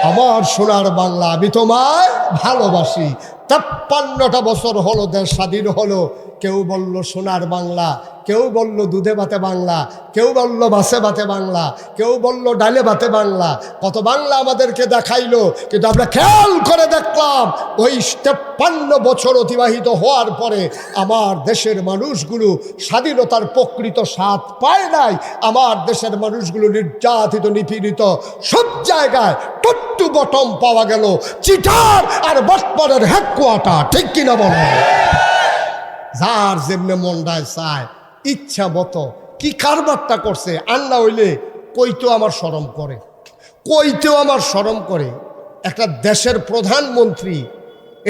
আমার সোনার বাংলা, আমি তোমায় ভালোবাসি। 53টা বছর হলো দেশ স্বাধীন হলো। কেউ বলল সোনার বাংলা, কেউ বলল দুধে ভাতে বাংলা, কেউ বলল বাসে ভাতে বাংলা, কেউ বলল ডালে ভাতে বাংলা। কত বাংলা আমাদেরকে দেখাইলো, কিন্তু আমরা খেয়াল করে দেখলাম ওই 53 বছর অতিবাহিত হওয়ার পরে আমার দেশের মানুষগুলো স্বাধীনতার প্রকৃত স্বাদ পায় নাই। আমার দেশের মানুষগুলো নির্যাতিত, নিপীড়িত, সব জায়গায় টট্টু বটম পাওয়া গেল, চিটার আর বটপাড়ের হেডকোয়ার্টার। ঠিক কিনা বলো? যার যেমনে মন্ডায় চায় ইচ্ছা মতো কি কারবারটা করছে। আন্না হইলে কইতেও আমার শরম করে, কইতেও আমার শরম করে। একটা দেশের প্রধানমন্ত্রী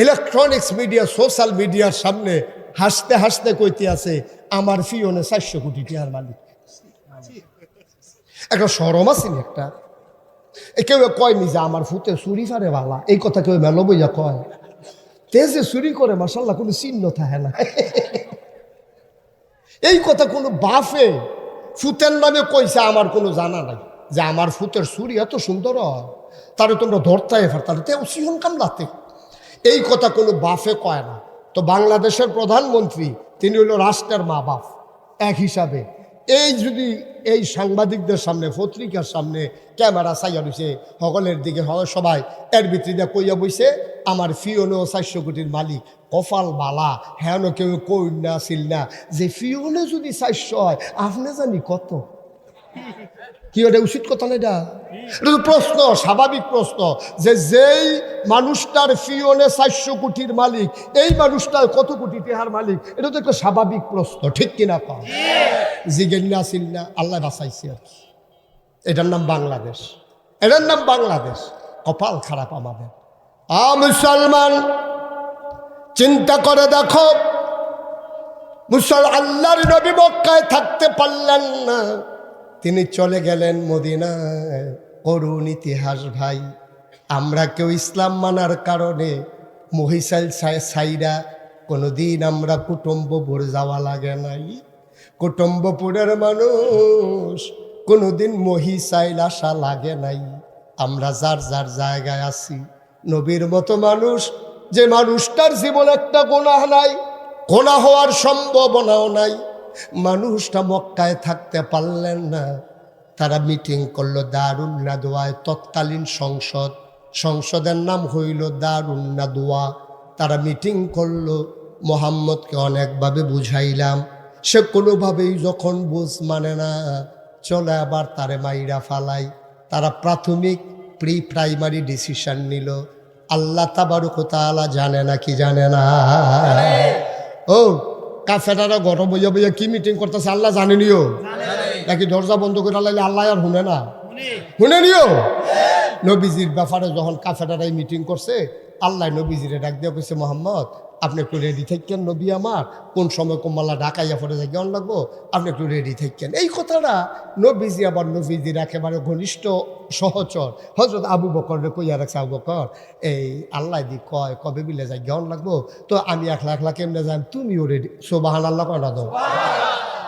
ইলেকট্রনিক্স মিডিয়া, সোশ্যাল মিডিয়ার সামনে হাসতে হাসতে কইতে আছে আমার ফিওনে 400 কোটি টাকার মালিক। একটা শরম আছে না? একটা কেউ কয়নি যে আমার ফুতে চুরি ফারে বালা, এই কথা কেউ মেলো বইয়া কয়। তেজে চুরি করে মাশাল্লাহ কোনো চিহ্ন থাকে না। এই কথা কোনো বাফে ফুতের নামে কইছে আমার কোনো জানা নাই যে আমার ফুতের চুরি এত সুন্দর হয়, তারে তোমরা ধরতে পারতাম, তেও সিহন কামলাতে। এই কথা কোনো বাফে কয় না। তো বাংলাদেশের প্রধানমন্ত্রী তিনি হইল রাষ্ট্রের মা বাপ এক হিসাবে। এই যদি এই সাংবাদিকদের সামনে, পত্রিকার সামনে ক্যামেরা চাইয়া রয়েছে সকলের দিকে, সবাই এর ভিতরে কইয়া বইছে আমার ফিওনেও 400 কোটির মালিক, কপাল বালা, হ্যাঁ কেউ কই না ছিল না যে ফিওনে যদি 400 হয় আপনি জানি কত। কি ওটা উচিত কথা না? এটা তো প্রশ্ন, স্বাভাবিক প্রশ্ন, যে যেই মানুষটার ফিওনে 400 কোটির মালিক, এই মানুষটার কত কোটি টাকার মালিক? এটা তো একটা স্বাভাবিক প্রশ্ন, ঠিক কিনা? পা জিগেন না ছিল না, আল্লাহ বাঁচাইছে আর কি। এটার নাম বাংলাদেশ, এটার নাম বাংলাদেশ। কপাল খারাপ আমাদের। মুসলমান, চিন্তা করে দেখো, আল্লাহর নবী মক্কায় থাকতে পারলেন না, তিনি চলে গেলেন মদিনায়। করুণ ইতিহাস ভাই। আমরা কেউ ইসলাম মানার কারণে মহিষাল সাইরা কোনোদিন আমরা কুটুম্বপুর যাওয়া লাগে নাই। কুটুম্বপুরের মানুষ কোনোদিন মহিষাইল আসা লাগে নাই। আমরা যার যার জায়গায় আছি। নবীর মতো মানুষ, যে মানুষটার জীবন একটা গুনাহ নাই, গুনাহ হওয়ার সম্ভাবনাও নাই, মানুষটা মক্কায় থাকতে পারলেন না। তারা মিটিং করলো দারুন নাদওয়ায়, তৎকালীন সংসদের নাম হইল দারুন নাদওয়া। তারা মিটিং করলো, মোহাম্মদকে অনেকভাবে বুঝাইলাম, সে কোনোভাবেই যখন বুঝ মানে না, চলে আবার তারে মাইরা ফালাই। তারা প্রাথমিক প্রাইমারি ডিসিশন নিল। আল্লাহ তাবারক ওয়া তাআলা জানে না কি জানে না? ও কাফেরারা গরম বইয়া বইয়া কি মিটিং করতেছে আল্লাহ জানেনিও নাকি? দরজা বন্ধ করে লাইলে আল্লাহ আর শুনে না? শুনে নিও। নবীজির ব্যাপারে যখন কাফেরারাই মিটিং করছে, আল্লাহ নবীজিরে ডাক দিয়ে কইছে, মোহাম্মদ আপনি একটু রেডি থাকেন, নবী আমার কোন সময় কোমাল্লা ঢাকাইয়া পড়ে যায় কেমন লাগবো, আপনি একটু রেডি থাকেন। এই কথাটা নবীজি আবার নবীজির একেবারে ঘনিষ্ঠ সহচর হযরত আবু বকর কইয়া রাখছে, আবু বকর এই আল্লাহ দি কয় কবে বিলে যায় কেমন লাগবো, তো আমি একলা একলা কেমনে যাই, তুমিও রেডি। সুবহানাল্লাহ কয় না? দাও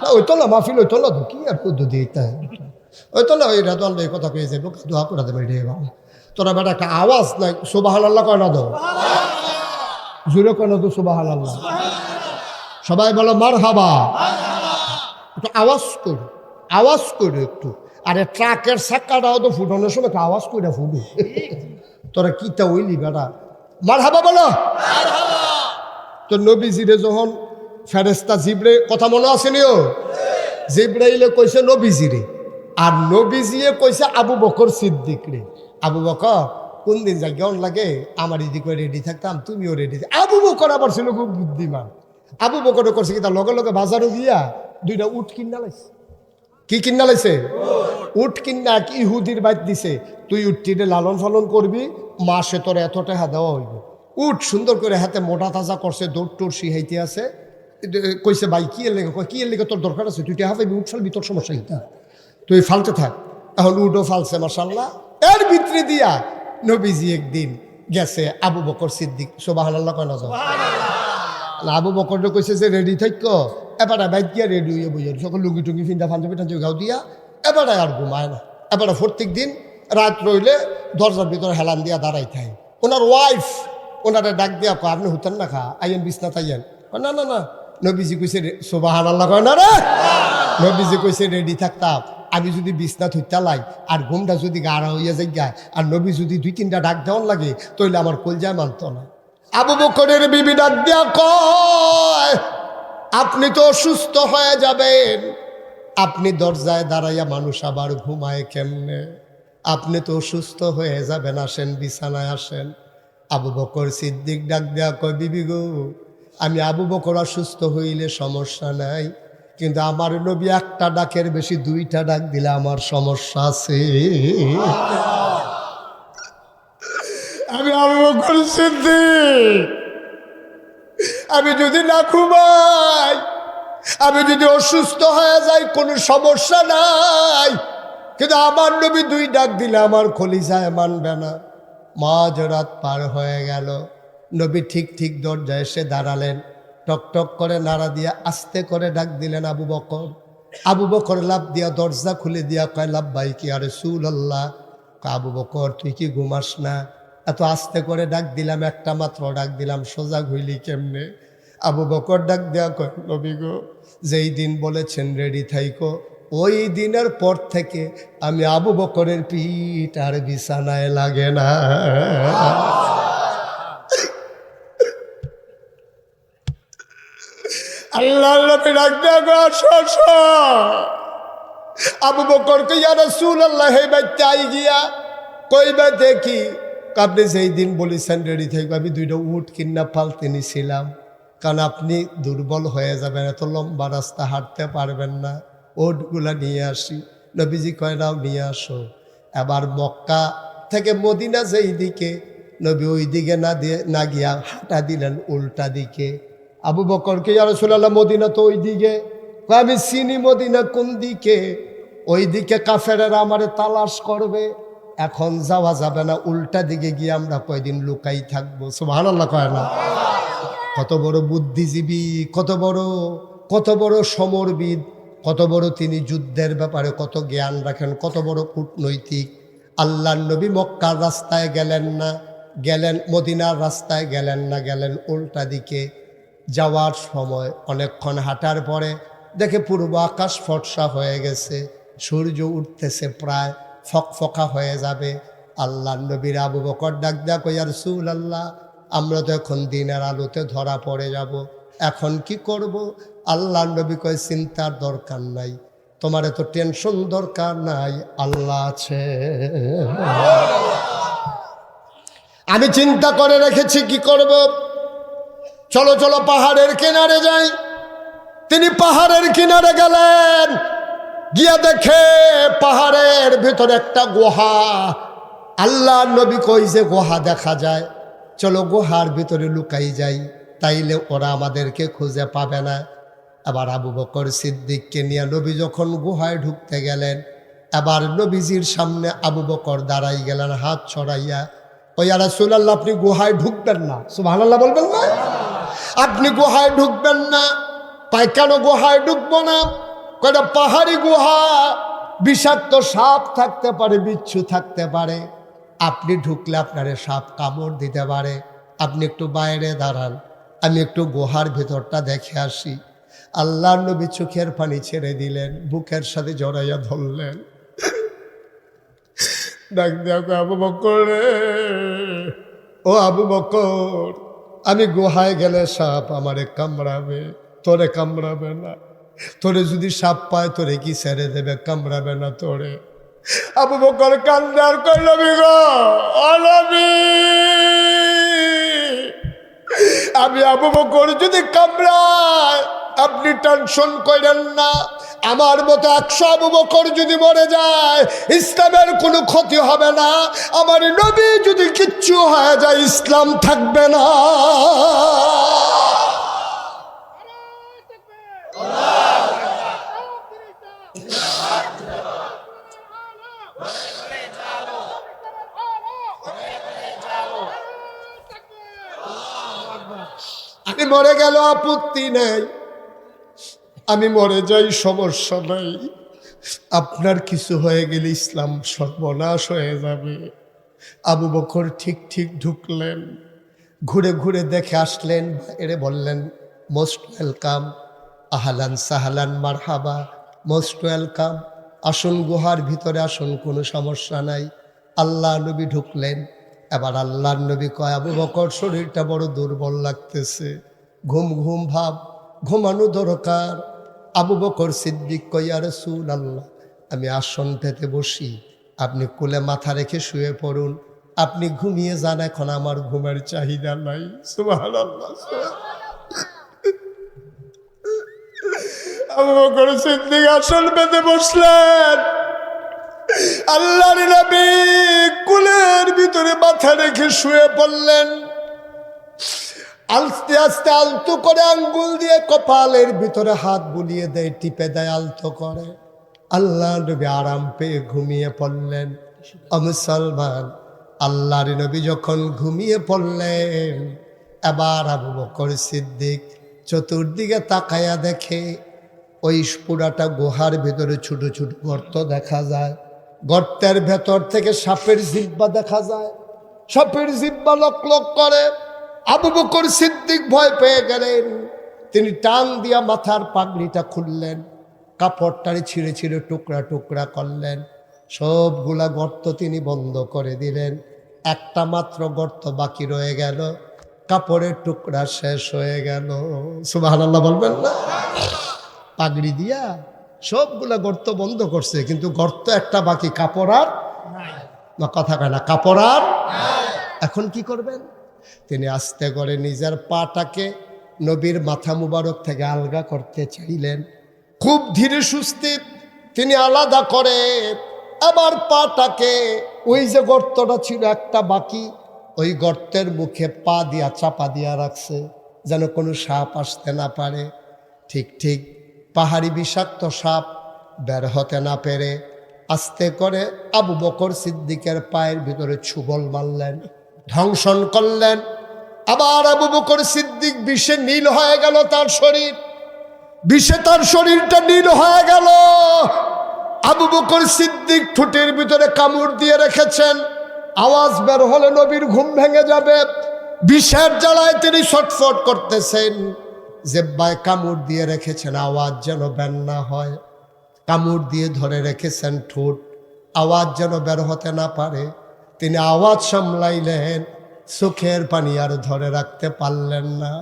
না, ওই তোলা মাহফিল, ওই তোলা তো কি আর পদ্ধতি, ওই তোলা ওই রাত এই কথা পেয়ে যাবো, দোয়া করে দেবে রে বাবা। তোরা বেটা একটা আওয়াজ নাই, সুবহানাল্লাহ কয় না? দাও জুড়ে কেন তো সুবহানাল্লাহ। সবাই বলো মারহাবা। একটু আওয়াজ করে, আওয়াজ করে একটু। আরে ট্রাকের চাক্কাটাও তো ফুটানোর সময় একটা আওয়াজ করে ফুটু। তোরা কিতা হইলি বেটা, মারহাবা বলো। তো নবীজিরে যখন ফেরেশতা জিবরে, কথা মনে আসেনিও, জিবরাইলে কইছে নবীজিরে, আর নবীজিয়ে কইছে আবু বকর সিদ্দিক রে, আবু বকর কোন দিন যা কেমন লাগে আমার এদিকে রেডি থাকতাম, তুমিও রেডি। আবু বকর আবার ছিল খুব বুদ্ধিমান। আবু বকর করছে কি, তার লগে লগে বাজারও গিয়া 2টা উট কিনা লাইছে। কি কিনা লাইছে? উট কিনা এক ইহুদির বাইত দিছে, তুই উটটিরে লালন পালন করবি, মাসে তোর এত টাকা দেওয়া হইব। উট সুন্দর করে হাতে মোটা তাজা করছে, দৌড় টোর শিখাইতে আছে। কইছে ভাই কি এর লেগে? কি এর লেগে তোর দরকার আছে? তুই টাকা পাইবি, উট ফালবি, তোর সমস্যা কি? তুই ফালতে থাক। এখন উটও ফালছে মাশাআল্লাহ। এর ভিতরে দিয়া নবীজি একদিন গেছে আবু বকর সিদ্দিক, সুবহানাল্লাহ কয় না? আবু বকর কইছে যে রেডি থাকো, এবারে বাইক গিয়া রেডি হইয়া বইয়া সকল লুঙ্গি টুঙ্গি ফিন্দা পাঞ্জাবি টাঞ্জাবি গাও দিয়া এবারে আর ঘুমায় না। এবারে প্রত্যেক দিন রাত রইলে দরজার ভিতরে হেলান দিয়া দাঁড়াই থাকে। ওনার ওয়াইফ ওনারা ডাক দিয়া কয়, আপনি হুতেন না খা, আইয়েন বিছনা তাইয়েন। না না না, নবীজি কইছে সুবহানাল্লাহ কয় না রে? নবীজি কইছে রেডি থাকতাম, আমি যদি বিছনা থইতা লাই আর ঘুমটা যদি গাড়া হইয়া যাই, আর নবী যদি 2-3টা ডাক দেওয়ান লাগে, তাইলে আমার কলজায় মানত না। আবু বকরের বিবি ডাক দিয়া কয়, আপনি তো অসুস্থ হয়ে যাবেন, আপনি দরজায় দাঁড়াইয়া মানুষ আবার ঘুমায় কেমনে? আপনি তো অসুস্থ হয়ে যাবেন, আসেন বিছানায় আসেন। আবু বকর সিদ্দিক ডাক দেয়া কয়, বিবি গো, আমি আবু বকর অসুস্থ হইলে সমস্যা নাই, কিন্তু আমার নবী একটা ডাকের বেশি 2টা ডাক দিলে আমার সমস্যা আছে। আমি আবু বকর সিদ্দিক, আমি যদি না ঘুমাই, আমি যদি অসুস্থ হয়ে যাই, কোনো সমস্যা নাই, কিন্তু আমার নবী 2 ডাক দিলে আমার খলিজায় মানবে না। মাঝরাত পার হয়ে গেল, নবী ঠিক ঠিক দরজায় এসে দাঁড়ালেন, টক টক করে নাড়া দিয়া আস্তে করে ডাক দিলেন আবু বকর। আবু বকর লাভ দিয়া দরজা খুলে দিয়া কয়, লাব্বাইকি ইয়া রাসূলুল্লাহ। আবু বকর তুই কি ঘুমাস না? এত আস্তে করে ডাক দিলাম, একটা মাত্র ডাক দিলাম, সজাগ হইলি কেমনে? আবু বকর ডাক দেয়া কয়, নবী গো, যেই দিন বলেছেন রেডি থাইকো, ওই দিনের পর থেকে আমি আবু বকরের পিঠ আর বিছানায় লাগে না। আল্লাহর নবী ডাক দিয়া কয়, আসো আসো। আবু বকর কে ইয়া রাসূলুল্লাহ হে বাইতে আই গিয়া কইবা দেখি আপনি যেই দিন বলেছেন রেডি থেকে আমি 2টা উট কিনা পালতে নিছিলাম, কারণ আপনি দুর্বল হয়ে যাবেন, এত লম্বা রাস্তা হাঁটতে পারবেন না, উটগুলা নিয়ে আসি। নবীজি কয় নাও নিয়ে আসো। এবার মক্কা থেকে মদিনা যেই দিকে, নবী ওই দিকে না গিয়া হাঁটা দিলেন উল্টা দিকে। আবু বকরকে ইয়া রাসূলুল্লাহ মদিনা তো ওই দিকে। কয় আমি চিনি মদিনা কোন দিকে, ওই দিকে কাফেরেরা আমারে তালাশ করবে, এখন যাওয়া যাবে না, উল্টা দিকে গিয়ে আমরা কয়দিন লুকাই থাকবো। সুবহানাল্লাহ কয় না? কত বড় বুদ্ধিজীবী, কত বড় সমরবিদ, কত বড় তিনি যুদ্ধের ব্যাপারে কত জ্ঞান রাখেন, কত বড় কূটনৈতিক। আল্লাহর নবী মক্কার রাস্তায় গেলেন না, গেলেন মদিনার রাস্তায় গেলেন না, গেলেন উল্টা দিকে। যাওয়ার সময় অনেকক্ষণ হাঁটার পরে দেখে পূর্ব আকাশ ফর্সা হয়ে গেছে, সূর্য উঠতেছে, প্রায় ফকফকা হয়ে যাবে। আল্লাহর নবীর আবু বকর ডাক দেয়া কই, ইয়া রাসূলুল্লাহ আমরা তো এখন দিনের আলোতে ধরা পড়ে যাব, এখন কি করব? আল্লাহর নবী কয়, চিন্তার দরকার নাই, তোমার এত টেনশন দরকার নাই, আল্লাহ আছে। আমি চিন্তা করে রেখেছি কি করব। চলো চলো পাহাড়ের কিনারে যাই। তিনি পাহাড়ের কিনারে গেলেন, গিয়া দেখে পাহাড়ের ভিতরে একটা গুহা। আল্লাহ নবী কই যে গুহা দেখা যায়, চলো গুহার ভিতরে লুকাই যাই, তাইলে ওরা আমাদেরকে খুঁজে পাবে না। আবার আবু বকর সিদ্দিককে নিয়ে নবী যখন গুহায় ঢুকতে গেলেন, আবার নবীজির সামনে আবু বকর দাঁড়াই গেলেন হাত ছড়াইয়া। ওই ইয়া রাসূলুল্লাহ আপনি গুহায় ঢুকবেন না, সুবহানাল্লাহ বলবেন না? আপনি গুহায় ঢুকবেন না। কয় কেন গুহায় ঢুকবো না? কয়টা পাহাড়ি গুহা, বিষাক্ত সাপ থাকতে পারে, বিচ্ছু থাকতে পারে, আপনি ঢুকলে আপনারে সাপ কামড় দিতে পারে, আপনি একটু বাইরে দাঁড়ান, আমি একটু গুহার ভেতরটা দেখে আসি। আল্লাহর নবী চোখের পানি ছেড়ে দিলেন, বুকের সাথে জড়াইয়া ধরলেন, ডাক দেয়া কয়, আবু বকর রে, ও আবু বকর, আমি গুহায় গেলে সাপ আমারে কামড়াবে, তোরে কামড়াবে না। তোরে যদি সাপ পায় তোরে কি ছেড়ে দেবে? কামড়াবে না তোরে। আবু বকর কান্দে আর কই, নবী গো, ও নবী, আমি আবু বকর যদি কামড়ায় আপনি টেনশন করেন না, আমার মতো 100 আবু বকর যদি মরে যায় ইসলামের কোনো ক্ষতি হবে না, আমার নবী যদি কিচ্ছু হয়ে যায় ইসলাম থাকবে না। আমি মরে গেল আপত্তি নেই, আমি মরে যাই সমস্যা নাই, আপনার কিছু হয়ে গেলে ইসলাম সর্বনাশ হয়ে যাবে। আবু বকর ঠিক ঠিক ঢুকলেন, ঘুরে ঘুরে দেখে আসলেন, এরে বললেন মোস্ট ওয়েলকাম, আহলান সাহলান মারহাবা, মোস্ট ওয়েলকাম, আসুন গুহার ভিতরে আসুন, কোনো সমস্যা নাই। আল্লাহ নবী ঢুকলেন। এবার আল্লাহ নবী কয়, আবু বকর শরীরটা বড় দুর্বল লাগতেছে, ঘুম ঘুম ভাব, ঘুমানো দরকার। আবু বকর সিদ্দিক কয়, ইয়া রাসূলুল্লাহ আমি আসন পেতে বসি, আপনি কোলে মাথা রেখে শুয়ে পড়ুন, আপনি ঘুমিয়ে যান, এখন আমার ঘুমের চাহিদা নাই। সুবহানাল্লাহ। আবু বকর সিদ্দিক আসন পেতে বসলেন, আল্লাহর নবী কুলের ভিতরে মাথা রেখে শুয়ে পড়লেন। আস্তে আস্তে আলতো করে আঙ্গুল দিয়ে কপালের ভিতরে হাত বুলিয়ে দেয়, টিপে দেয়, আলতো করে। আল্লাহ নবী আরাম পেয়ে ঘুমিয়ে পড়লেন। মুসলমান, আল্লাহর নবী যখন ঘুমিয়ে পড়লেন, এবার আবু বকর সিদ্দিক চতুর্দিকে তাকায়া দেখে ওই পুরাটা গুহার ভেতরে ছোট ছোট গর্ত দেখা যায়, গর্তের ভেতর থেকে সাপের জিহ্বা দেখা যায়, সাপের জিহ্বা লক লক করে। আবু বকর সিদ্দিক ভয় পেয়ে গেলেন, তিনি টান দিয়া মাথার পাগড়িটা খুললেন, কাপড়টারে ছিঁড়ে ছিঁড়ে টুকরা টুকরা করলেন, সবগুলা গর্ত তিনি বন্ধ করে দিলেন। একটা মাত্র গর্ত বাকি রয়ে গেল, কাপড়ের টুকরা শেষ হয়ে গেল। সুবহানাল্লাহ বলবেন না? পাগড়ি দিয়া সবগুলা গর্ত বন্ধ করছে, কিন্তু গর্ত একটা বাকি, কাপড় আর না, কথা কয় না, কাপড় আর। এখন কি করবেন? তিনি আস্তে করে নিজের পাটাকে নবীর মাথা মুবারক থেকে আলগা করতে চাইলেন। খুব ধীরে সুস্থে তিনি আলাদা করে আবার পাটাকে, ওই যে গর্তটা ছিল একটা বাকি, ওই গর্তের মুখে পা দিয়া চাপা দিয়া রাখছে যেন কোনো সাপ আসতে না পারে। ঠিক ঠিক পাহাড়ি বিষাক্ত সাপ বের হতে না পেরে আস্তে করে আবু বকর সিদ্দিকের পায়ের ভিতরে ছুবল মারলেন, ধ্বংসন করলেন। আবার আবু বকর সিদ্দিক বিষে নীল হয়ে গেল, তার শরীর বিষে তার শরীরটা নীল হয়ে গেল। আবু বকর সিদ্দিক ঠোঁটের ভিতরে কামড় দিয়ে রেখেছেন, আওয়াজ বের হলে নবীর ঘুম ভেঙে যাবে। বিষের জ্বালায় তিনি ছটফট করতেছেন, জিহ্বায় কামড় দিয়ে রেখেছেন, আওয়াজ যেন বের না হয়। কামড় দিয়ে ধরে রেখেছেন ঠোঁট, আওয়াজ যেন বের হতে না পারে। তিনি আওয়াজ সামলাইলেন, চোখের পানি আর ধরে রাখতে পারলেন না।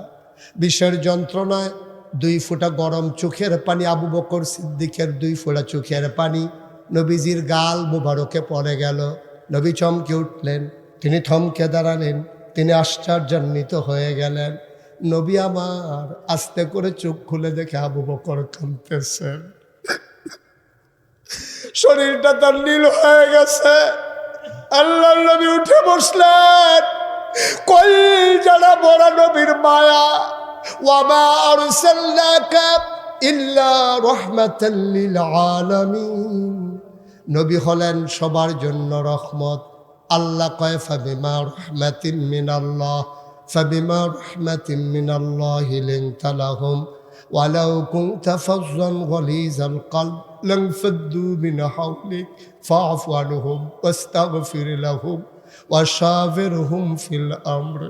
বিষের যন্ত্রণায় 2 ফোঁটা গরম চোখের পানি, আবু বকর সিদ্দিকের 2 ফোঁটা চোখের পানি নবীজির গাল মুবারকে পড়ে গেল। নবী চমকে উঠলেন, তিনি থমকে দাঁড়ালেন, তিনি আশ্চর্যান্বিত হয়ে গেলেন। নবী আমার আস্তে করে চোখ খুলে দেখে আবু বকর কাঁদতেছেন, শরীরটা তার নীল হয়ে গেছে। আল্লাহর নবী উঠে বসলেন, কই যারা বড় নবীর মায়া, ওয়ামা আরসালনাকা ইল্লা রাহমাতাল লিল আলামিন। নবী হলেন সবার জন্য রহমত। আল্লাহ কয় ফাবিমা রাহমাতিন মিনাল্লাহ, ফাবিমা রাহমাতিন মিনাল্লাহি লিনতা লাহুম ওয়ালাউ কুনতা ফাজ্জান গালিজাল কলব লানফাদ্দু মিন হাওলিক ফাআফু আনহুম ওয়াস্তাগফির লাহুম ওয়াশাবিরহুম ফিল আমর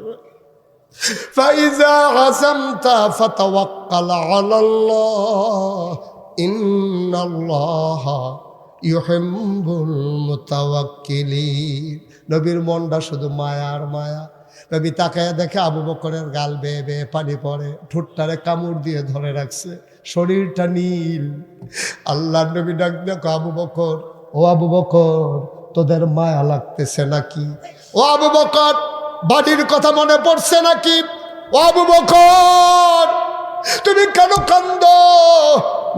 ফাইযা আযামতা ফাতাওয়াক্কাল আলাল্লাহ ইন্নাল্লাহা ইউহিব্বুল মুতাওয়াক্কিলিন। নবীর মনটা শুধু মায়া আর মায়া। নবী তাকায় দেখে আবু বকরের গাল বেয়ে বেয়ে পানি পড়ে, ঠোঁটটারে কামড় দিয়ে ধরে রাখছে, শরীরটা নীল। আল্লাহর নবী ডাক দেখো, আবু বকর, ও আবু বকর, তোদের মায়া লাগতেছে নাকি? ও আবু বকর, বাড়ির কথা মনে পড়ছে নাকি? ও আবু বকর, তুমি কেন কান্দো?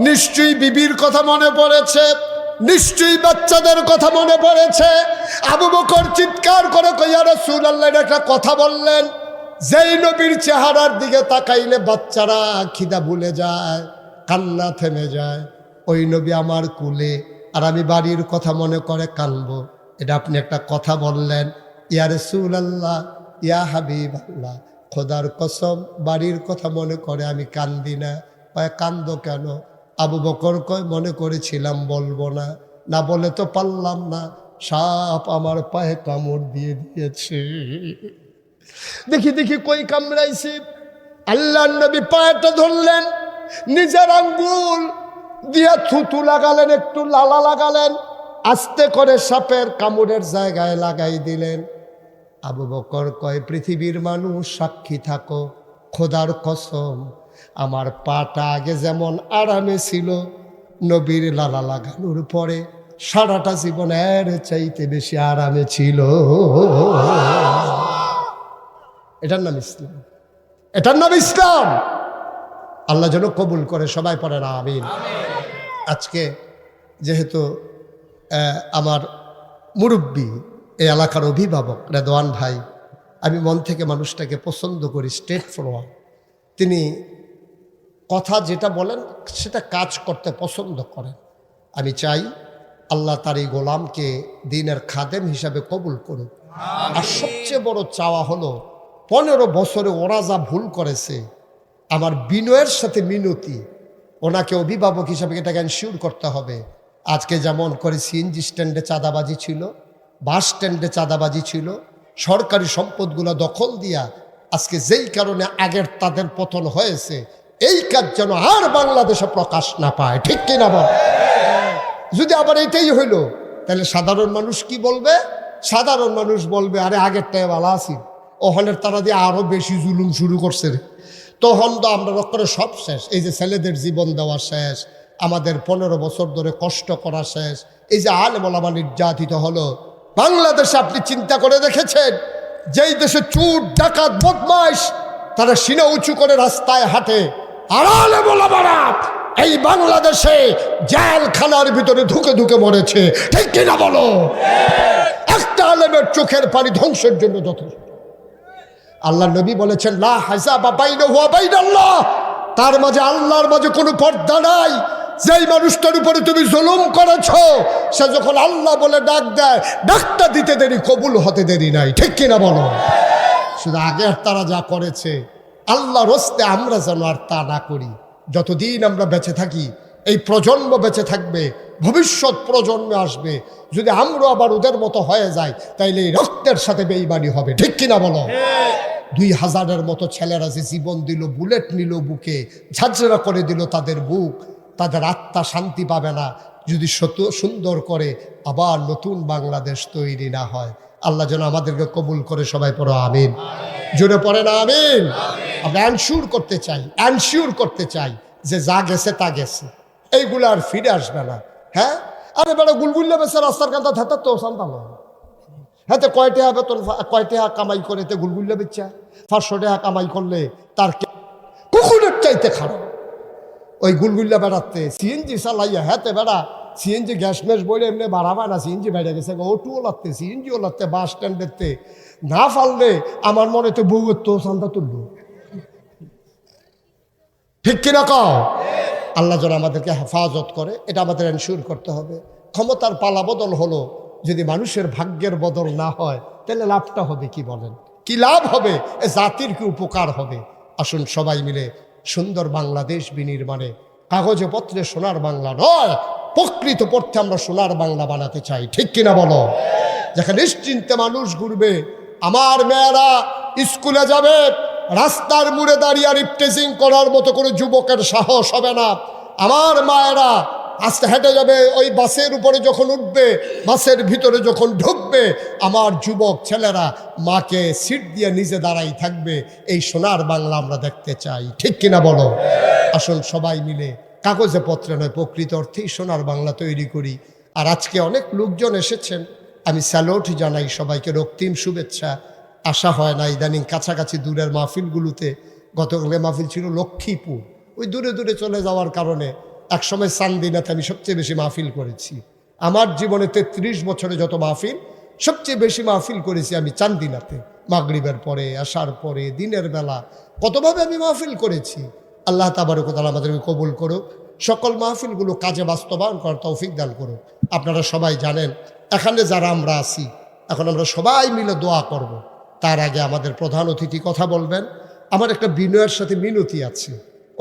নিশ্চয়ই বিবির কথা মনে পড়েছে, নিশ্চয়ই বাচ্চাদের কথা মনে পড়েছে। আবু বকর চিৎকার করে কই, ইয়া রাসূলুল্লাহ, একটা কথা বললেন, যেই নবীর চেহারার দিকে তাকাইলে বাচ্চারা খিদা ভুলে যায়, কান্না থেমে যায়, ওই নবী আমার কুলে, আর আমি বাড়ির কথা মনে করে কানবো। এটা আপনি একটা কথা বললেন। ইয়া রাসূলুল্লাহ, ইয়া হাবিবাল্লাহ, খোদার কসম, বাড়ির কথা মনে করে আমি কান্দি না। কয় কান্দো কেন? আবু বকর কয়, মনে করেছিলাম বলবো না, না বলে তো পারলাম না, সাপ আমার পায়ে কামড় দিয়ে দিয়েছে। দেখি দেখি কই কামড়াইছে। আল্লাহর নবী পায়েটা ধরলেন, নিজের আঙ্গুল দিয়া থুতু লাগালেন, একটু লালা লাগালেন, আস্তে করে সাপের কামড়ের জায়গায় লাগাই দিলেন। আবু বকর কয়, পৃথিবীর মানুষ সাক্ষী থাকো, খোদার কসম, আমার পাটা আগে যেমন আরামে ছিল, নবীর লালা লাগানোর পরে সারাটা জীবন এর চাইতে বেশি আরামে ছিল। এটার নাম ইসলাম, এটার নাম ইসলাম। আল্লাহ যেন কবুল করে, সবাই পড়ে না আমিন। আজকে যেহেতু আমার মুরব্বী, এই এলাকার অভিভাবক রেদওয়ান ভাই, আমি মন থেকে মানুষটাকে পছন্দ করি, স্ট্রেট ফরওয়ার্ড। তিনি কথা যেটা বলেন সেটা কাজ করতে পছন্দ করেন। আমি চাই আল্লাহ তার এই গোলামকে দ্বীনের খাদেম হিসাবে কবুল করুক। আর সবচেয়ে বড় চাওয়া হলো, 15 বছরে ওরা যা ভুল করেছে, আমার বিনয়ের সাথে মিনতি, ওনাকে অভিভাবক হিসাবে এটাকে এনশিওর করতে হবে। আজকে যেমন করে সিএনজি স্ট্যান্ডে চাঁদাবাজি ছিল, বাস স্ট্যান্ডে চাঁদাবাজি ছিল, সরকারি সম্পদগুলো দখল দিয়া আজকে যেই কারণে আগের তাদের পতন হয়েছে, এই কাজ যেন আর বাংলাদেশে প্রকাশ না পায়। ঠিক কিনা বল? যদি আবার এটাই হইল, তাহলে সাধারণ মানুষ কি বলবে? সাধারণ মানুষ বলবে, আরে আগেরটাই ভালো আছি, ওখানের তারা দিয়ে আরো বেশি জুলুম শুরু করছে রে। তখন তো আমরা রক্ষণে সব শেষ। এই যে ছেলেদের জীবন দেওয়া শেষ, আমাদের 15 বছর ধরে কষ্ট করা শেষ, এই যে আলেম ওলামা নির্যাতিত হলো। বাংলাদেশে আপনি চিন্তা করে দেখেছেন, যেই দেশে চুর ডাকাত বদমাইশ তারা সিনা উঁচু করে রাস্তায় হাঁটে, আর আলেম ওলামারা এই বাংলাদেশে জেলখানার ভিতরে ধুকে ধুকে মরেছে, ঠিক কিনা বলো? একটা আলেমের চোখের পানি ধ্বংসের জন্য যথেষ্ট। আল্লাহ নবী বলেছেন, লা হাসাবা বাইনাহু ওয়া বাইনাল্লাহ, তার মাঝে আল্লাহর মাঝে কোনো পর্দা নাই। যেই মানুষটার উপরে তুমি জুলুম করেছ, সে যখন আল্লাহ বলে ডাক দেয়, ডাকটা দিতে দেরি, কবুল হতে দেরি নাই, ঠিক কিনা বলো? শুধু আগের তারা যা করেছে, আল্লাহর হস্তে আমরা যেন আর তা না করি। যতদিন আমরা বেঁচে থাকি, এই প্রজন্ম বেঁচে থাকবে, ভবিষ্যৎ প্রজন্মে আসবে। যদি আমরা আবার ওদের মতো হয়ে যাই, তাইলে এই রক্তের সাথে বেঈমানি হবে, ঠিক কিনা বলো? 2000-এর মতো ছেলেরা যে জীবন দিল, বুলেট নিল বুকে, ঝাঁঝরা করে দিল তাদের বুক, তাদের আত্মা শান্তি পাবে না যদি সুন্দর করে আবার নতুন বাংলাদেশ তৈরি না হয়। আল্লাহ যেন আমাদেরকে কবুল করে। সবাই পড়ো আমিন। জোরে পড়ে না আমিন। আমরা এনশিওর করতে চাই যে যা গেছে তা গেছে, এইগুলো আর ফিরে আসবে না। হ্যাঁ, আরে বেটা গুলগুল্লা বেছে রাস্তার কান্তা থাকার তো শান্তাল, হ্যাঁ, তো কয়টা বেতন, কয়টা কামাই করে তে গুলগুল্লা বেচা 500 টাকা কামাই করলে তার কুকুরের চাইতে খারাপ। ওই গুলগুল্লা বেড়াতে সিএনজি চালাইয়া, হ্যাঁ তে বেড়া সিএনজি গ্যাস ম্যাস বলে এমনি বাড়াবা না, সিএনজি বেড়ে গেছে, ওটুও লাগতে, সিএনজিও লাগতে, বাস স্ট্যান্ডেরতে না ফাললে আমার মনে তো বউয়ের তো চান্দা তুলল, ঠিক কিনা কও? আল্লাহ যেন আমাদেরকে হেফাজত করে, এটা আমাদের এনশিওর করতে হবে। ক্ষমতার পালা বদল হলো, যদি মানুষের ভাগ্যের বদল না হয়, তাহলে লাভটা হবে কি বলেন? কি লাভ হবে? এ জাতির কি উপকার হবে? আসুন সবাই মিলে সুন্দর বাংলাদেশ বিনির্মাণে, কাগজে পত্রে সোনার বাংলা নয়, প্রকৃত পক্ষে আমরা সোনার বাংলা বানাতে চাই, ঠিক কিনা বলো? যেখানে নিশ্চিন্তে মানুষ ঘুরবে, আমার মেয়েরা স্কুলে যাবে, রাস্তার মুড়ে দাঁড়িয়ে রিপটেজিং করার মতো কোনো যুবকের সাহস হবে না। আমার মায়েরা আস্তে হেঁটে যাবে, ওই বাসের উপরে যখন উঠবে, বাসের ভিতরে যখন ঢুকবে, আমার যুবক ছেলেরা মাকে সিট দিয়ে নিজে দাঁড়াই থাকবে। এই সোনার বাংলা আমরা দেখতে চাই, ঠিক কিনা বলো? আসুন সবাই মিলে কাগজে পত্রে নয়, প্রকৃত অর্থেই সোনার বাংলা তৈরি করি। আর আজকে অনেক লোকজন এসেছেন, আমি স্যালুট জানাই সবাইকে, রক্তিম শুভেচ্ছা। আশা হয় না ইদানিং কাছাকাছি দূরের মাহফিলগুলোতে। গতকালকে মাহফিল ছিল লক্ষ্মীপুর, ওই দূরে দূরে চলে যাওয়ার কারণে একসময় চান্দিনাতে আমি সবচেয়ে বেশি মাহফিল করেছি। আমার জীবনে 33 বছরে যত মাহফিল, সবচেয়ে বেশি মাহফিল করেছি আমি চান্দিনাতে। মাগরিবের পরে, আসার পরে, দিনের বেলা, কতভাবে আমি মাহফিল করেছি। আল্লাহ তাবারক ওয়া তাআলা আমাদেরকে কবুল করুক, সকল মাহফিলগুলো কাজে বাস্তবায়ন করার তৌফিক দান করুক। আপনারা সবাই জানেন, এখানে যারা আমরা আছি, এখন আমরা সবাই মিলে দোয়া করব। তার আগে আমাদের প্রধান অতিথি কথা বলবেন। আমার একটা বিনয়ের সাথে মিনতি আছে,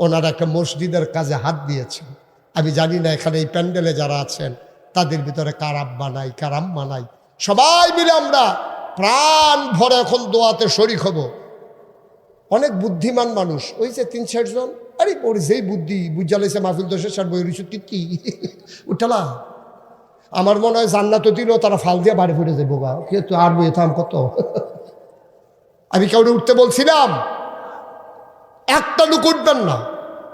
ওনারা একটা মসজিদের কাজে হাত দিয়েছেন। আমি জানি না এখানে এই প্যান্ডেলে যারা আছেন তাদের ভিতরে কার আব্বা নাই, কার আম্মা নাই, সবাই মিলে আমরা প্রাণ ভরে এখন দোয়াতে শরিক হব। অনেক বুদ্ধিমান মানুষ, ওই যে 3-4 জন, আরে ওর যেই বুদ্ধি বুঝালেছে মাহফিল দোষে সার বই রুচু কি উঠালা। আমার মনে হয় জান্নাত দিনও তারা ফাল দিয়ে বাড়ি ফুটে যাবো গা, কিন্তু আর বই থাম কত। আমি কাউকে উঠতে বলছিলাম, একটা লোক উঠবেন না।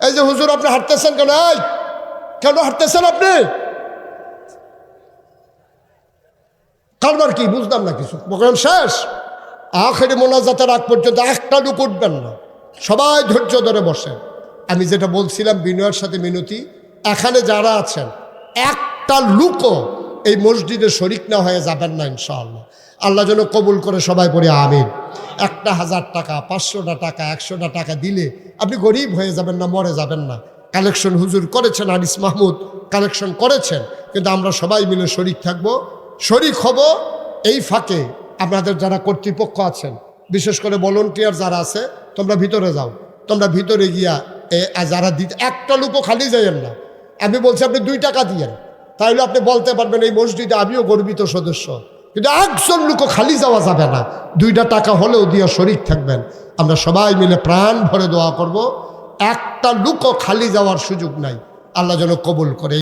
এই যে হুজুর আপনি হাঁটতেছেন কেন? এই কেন হাঁটতেছেন আপনি? কারবার কি বুঝলাম না কিছু। প্রোগ্রাম শেষ, আখেরি মোনাজাতের আগ পর্যন্ত একটা লোক উঠবেন না, সবাই ধৈর্য ধরে বসেন। আমি যেটা বলছিলাম বিনয়ের সাথে মিনতি, এখানে যারা আছেন একটা লোকও এই মসজিদে শরিক না হয়ে যাবেন না ইনশাআল্লাহ। আল্লাহ যেন কবুল করে, সবাই পড়ে আমিন। 1000 টাকা, 500টা টাকা, 100টা টাকা দিলে আপনি গরিব হয়ে যাবেন না, মরে যাবেন না। কালেকশন হুজুর করেছেন, আনিস মাহমুদ কালেকশন করেছেন, কিন্তু আমরা সবাই মিলে শরিক থাকবো, শরিক হব। এই ফাঁকে আপনাদের যারা কর্তৃপক্ষ আছেন, বিশেষ করে ভলান্টিয়ার যারা আছে, তোমরা ভিতরে যাও, তোমরা ভিতরে গিয়া যারা দিতে, একটা লোকও খালি যাইয়েন না। আমি বলছি আপনি 2 টাকা দিয়েন, তাহলে আপনি বলতে পারবেন এই মসজিদে আমিও গর্বিত সদস্য। কিন্তু একজন লোকও খালি যাওয়া যাবে না, 2টা টাকা হলেও দিয়ে শরিক থাকবেন। আমরা সবাই মিলে প্রাণ ভরে দোয়া করব, একটা লোকও খালি যাওয়ার সুযোগ নাই। আল্লাহ যেন কবুল করে।